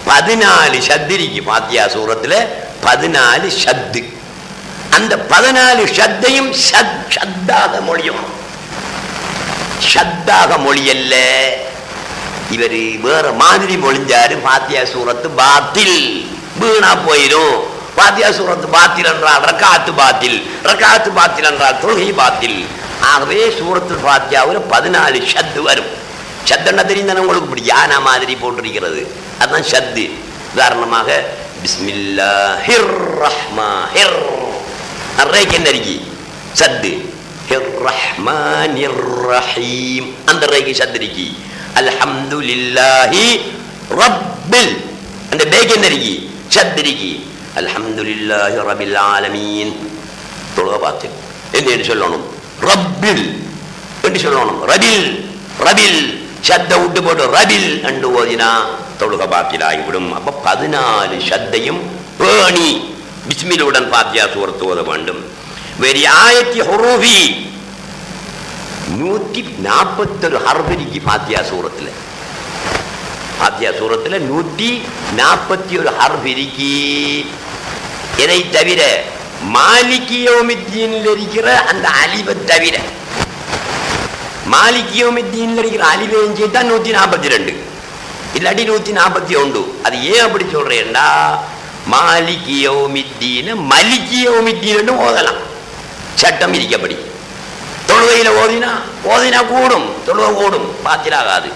14 ஷத்து இருக்கு. பாத்தியா சூரத்தில் 14 ஷத்து. அந்த 14 ஷத்தையும் ஷத்தாக மொழியும். ஷத்தாக மொழியல்ல. இவர் வேற மாதிரி மொழிஞ்சாரு. பாத்தியா சூரத்து பாத்தில் வீணா போயிடும். பாத்தியா சூரத்து பாத்தில் என்றால் ரக்காத்து பாத்தில். ரக்காத்து பாத்தில் என்றால் தொழுகை பாத்தில். ஆகவே சூரத்துல் ஃபாத்தியாவில் 14 ஷத்து வரும். ஷத்துன்னா தெரிந்தானே உங்களுக்கு இப்படி யானா மாதிரி போட்டிருக்கிறது. அதுதான் ஷத்து. உதாரணமாக பிஸ்மில்லாஹிர் ரஹ்மானிர் ரஹீம் என்ன இருக்கு? ஷத்து. ரஹ்மானிர் ரஹீம் அந்த ரஹீம் ஷத்து இருக்கு. அல்ஹம்துலில்லாஹி ரப்பில் அந்த பேக் என்ன இருக்கு? ஷத்து இருக்கு. அல்ஹம்துலில்லாஹி ரப்பில் ஆலமீன். தொழுக பார்த்து என்ன சொல்லணும்? ரப்பில் என்று சொல்லணும். ரபில் ரபில் ஷத்தை விட்டு போட்டு ரபில் என்று ஓதினா தொழுக பாத்தில் ஆகிவிடும். அப்ப 14 ஷத்தையும் பேணி பிஸ்மில்லுடன் பாத்தியா சூரத்து ஓத வேண்டும். வேறு ஆயத்தி ஹுரூஃபி 141 ஹர்ஃப் இருக்கு பாத்தியா சூரத்தில். பாத்தியா சூரத்தில் 141 ஹர்ஃப் இருக்கு. இதை தவிர மாலிகி யௌமித்தீனில் இருக்கிற அந்த அலிவை தவிர மாலிகி யௌமித்தீனில் இருக்கிற அலிவையும் சேர்த்தா 142 இல்லாட்டி 141. அது ஏன் அப்படி சொல்றேன்டா மாலிகி யௌமித்தீன மலிகி யௌமித்தீன் ஓதலாம். சட்டம் இருக்கப்படி. தொழுகையில ஓதினா கூடும். தொழுகை கூடும், பாத்திலாகாது.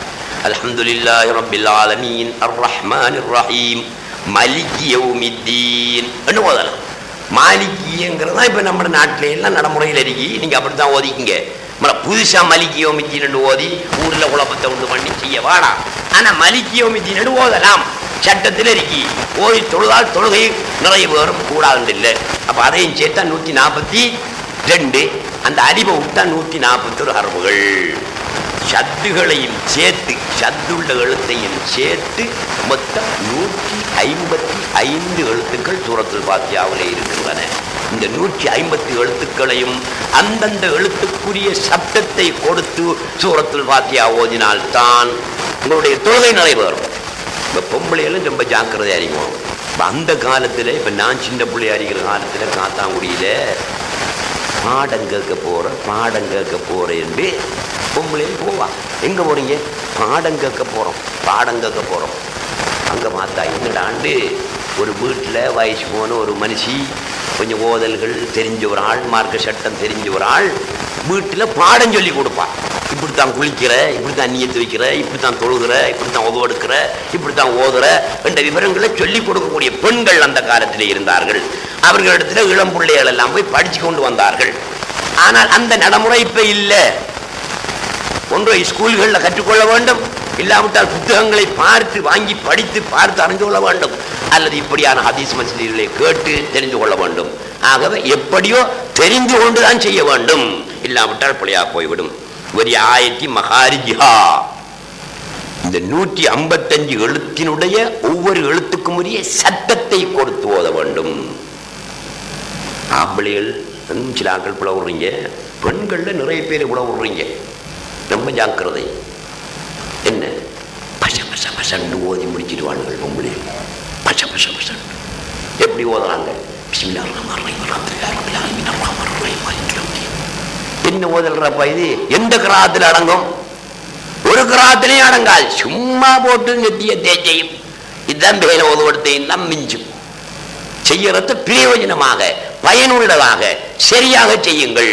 அல்ஹம்துலில்லாஹி ரப்பில் ஆலமீன் அர் ரஹ்மானிர் ரஹீம் மலிகி யௌமித்தீன் என்று ஓதலாம். மாலிகிங்கிறது தான் இப்ப நம்ம நாட்டில எல்லாம் நடைமுறையில் இருக்கி. நீங்க அப்படித்தான் ஓதிக்குங்க. புதுசா மலிகி யௌமித்தீன் ஓதி ஊர்ல குழப்பத்தை உண்டு பண்ணி செய்ய வாடா. ஆனா மலிகி யௌமித்தீன் ஓதலாம், சட்டத்தில் இருக்கி. ஓதி தொழுதால் தொழுகை நிறைவேறும், கூடாது இல்லை. அப்ப அதையும் சேர்த்தா 142. அந்த அடிவை விட்டா 141 ஹர்ஃபுகள். சத்துகளையும் சேர்த்து, சத்துள்ள எழுத்தையும் சேர்த்து மொத்தம் 155 எழுத்துக்கள் சூரத்துல் ஃபாத்திஹாவிலே இருக்கின்றன. இந்த 150 எழுத்துக்களையும் அந்தந்த எழுத்துக்குரிய சப்தத்தை கொடுத்து சூரத்துல் ஃபாத்திஹா ஓதினால்தான் உங்களுடைய தொழுகை நிறைவேறும். இப்போ பொம்பளைகளும் ரொம்ப ஜாக்கிரதையா இருக்கும். அந்த காலத்தில் இப்போ நான் சின்ன பிள்ளையா இருக்கிற காலத்தில் காத்தாங்குடியில் பாடம் கேட்க போறேன் என்று பொம்பளையும் போவா. எங்க போறீங்க? பாடம் கேட்க போறோம். அங்க பார்த்தா என்னடாண்டு ஒரு வீட்டில் வயசு போன ஒரு மனுஷி, கொஞ்சம் ஓதல்கள் தெரிஞ்ச ஒரு ஆள், மார்க்க சட்டம் தெரிஞ்ச ஒரு ஆள் வீட்டில் பாடம் சொல்லி கொடுப்பா. இப்படித்தான் குளிக்கிற, இப்படித்தான் நியத்து வைக்கிற, இப்படித்தான் தொழுகிற, இப்படித்தான் உதவெடுக்கிற, இப்படித்தான் ஓதுற என்ற விவரங்களை சொல்லிக் கொடுக்கக்கூடிய பெண்கள் அந்த காலத்தில் இருந்தார்கள். அவர்களிடத்தில் இளம் பிள்ளைகள் எல்லாம் போய் படிச்சு கொண்டு வந்தார்கள். ஆனால் அந்த நடைமுறை இப்ப இல்லை. ஒன்றை ஸ்கூல்களில் கற்றுக்கொள்ள வேண்டும், இல்லாவிட்டால் புத்தகங்களை பார்த்து வாங்கி படித்து பார்த்து அறிந்து கொள்ள வேண்டும், அல்லது இப்படியான ஹதீஸ் மஸ்ஜிதுகளை கேட்டு தெரிந்து கொள்ள வேண்டும். ஆகவே எப்படியோ தெரிந்து கொண்டுதான் செய்ய வேண்டும், இல்லாவிட்டால் பிழையா போய்விடும். ஒரு ஆயத்தி மகாரிஜா, இந்த 155 எழுத்தினுடைய ஒவ்வொரு எழுத்துக்கும் உரிய சட்டத்தை கொடுத்து ஓத வேண்டும். ஆம்பளைகள் சில ஆட்கள் புல விடுறீங்க, பெண்கள்ல நிறைய பேர் புல விடுறீங்க. ரொம்ப ஜாக்கிரதை. என்ன பச பச பசண்டு ஓதி முடிச்சிடுவானுங்கள் பொம்பளை. பச பச பசண்டு எப்படி ஓதுறாங்க? என்ன ஓதல்றப்பா இது? எந்த கிராத்தில் அடங்கும்? ஒரு கிராத்திலையும் அடங்காது. சும்மா போட்டு நெத்திய தேச்சையும் இதுதான் பேர ஓதுவடத்தையும் தான் மிஞ்சும். செய்யறது பிரயோஜனமாக பயனுள்ளதாக சரியாக செய்யுங்கள்.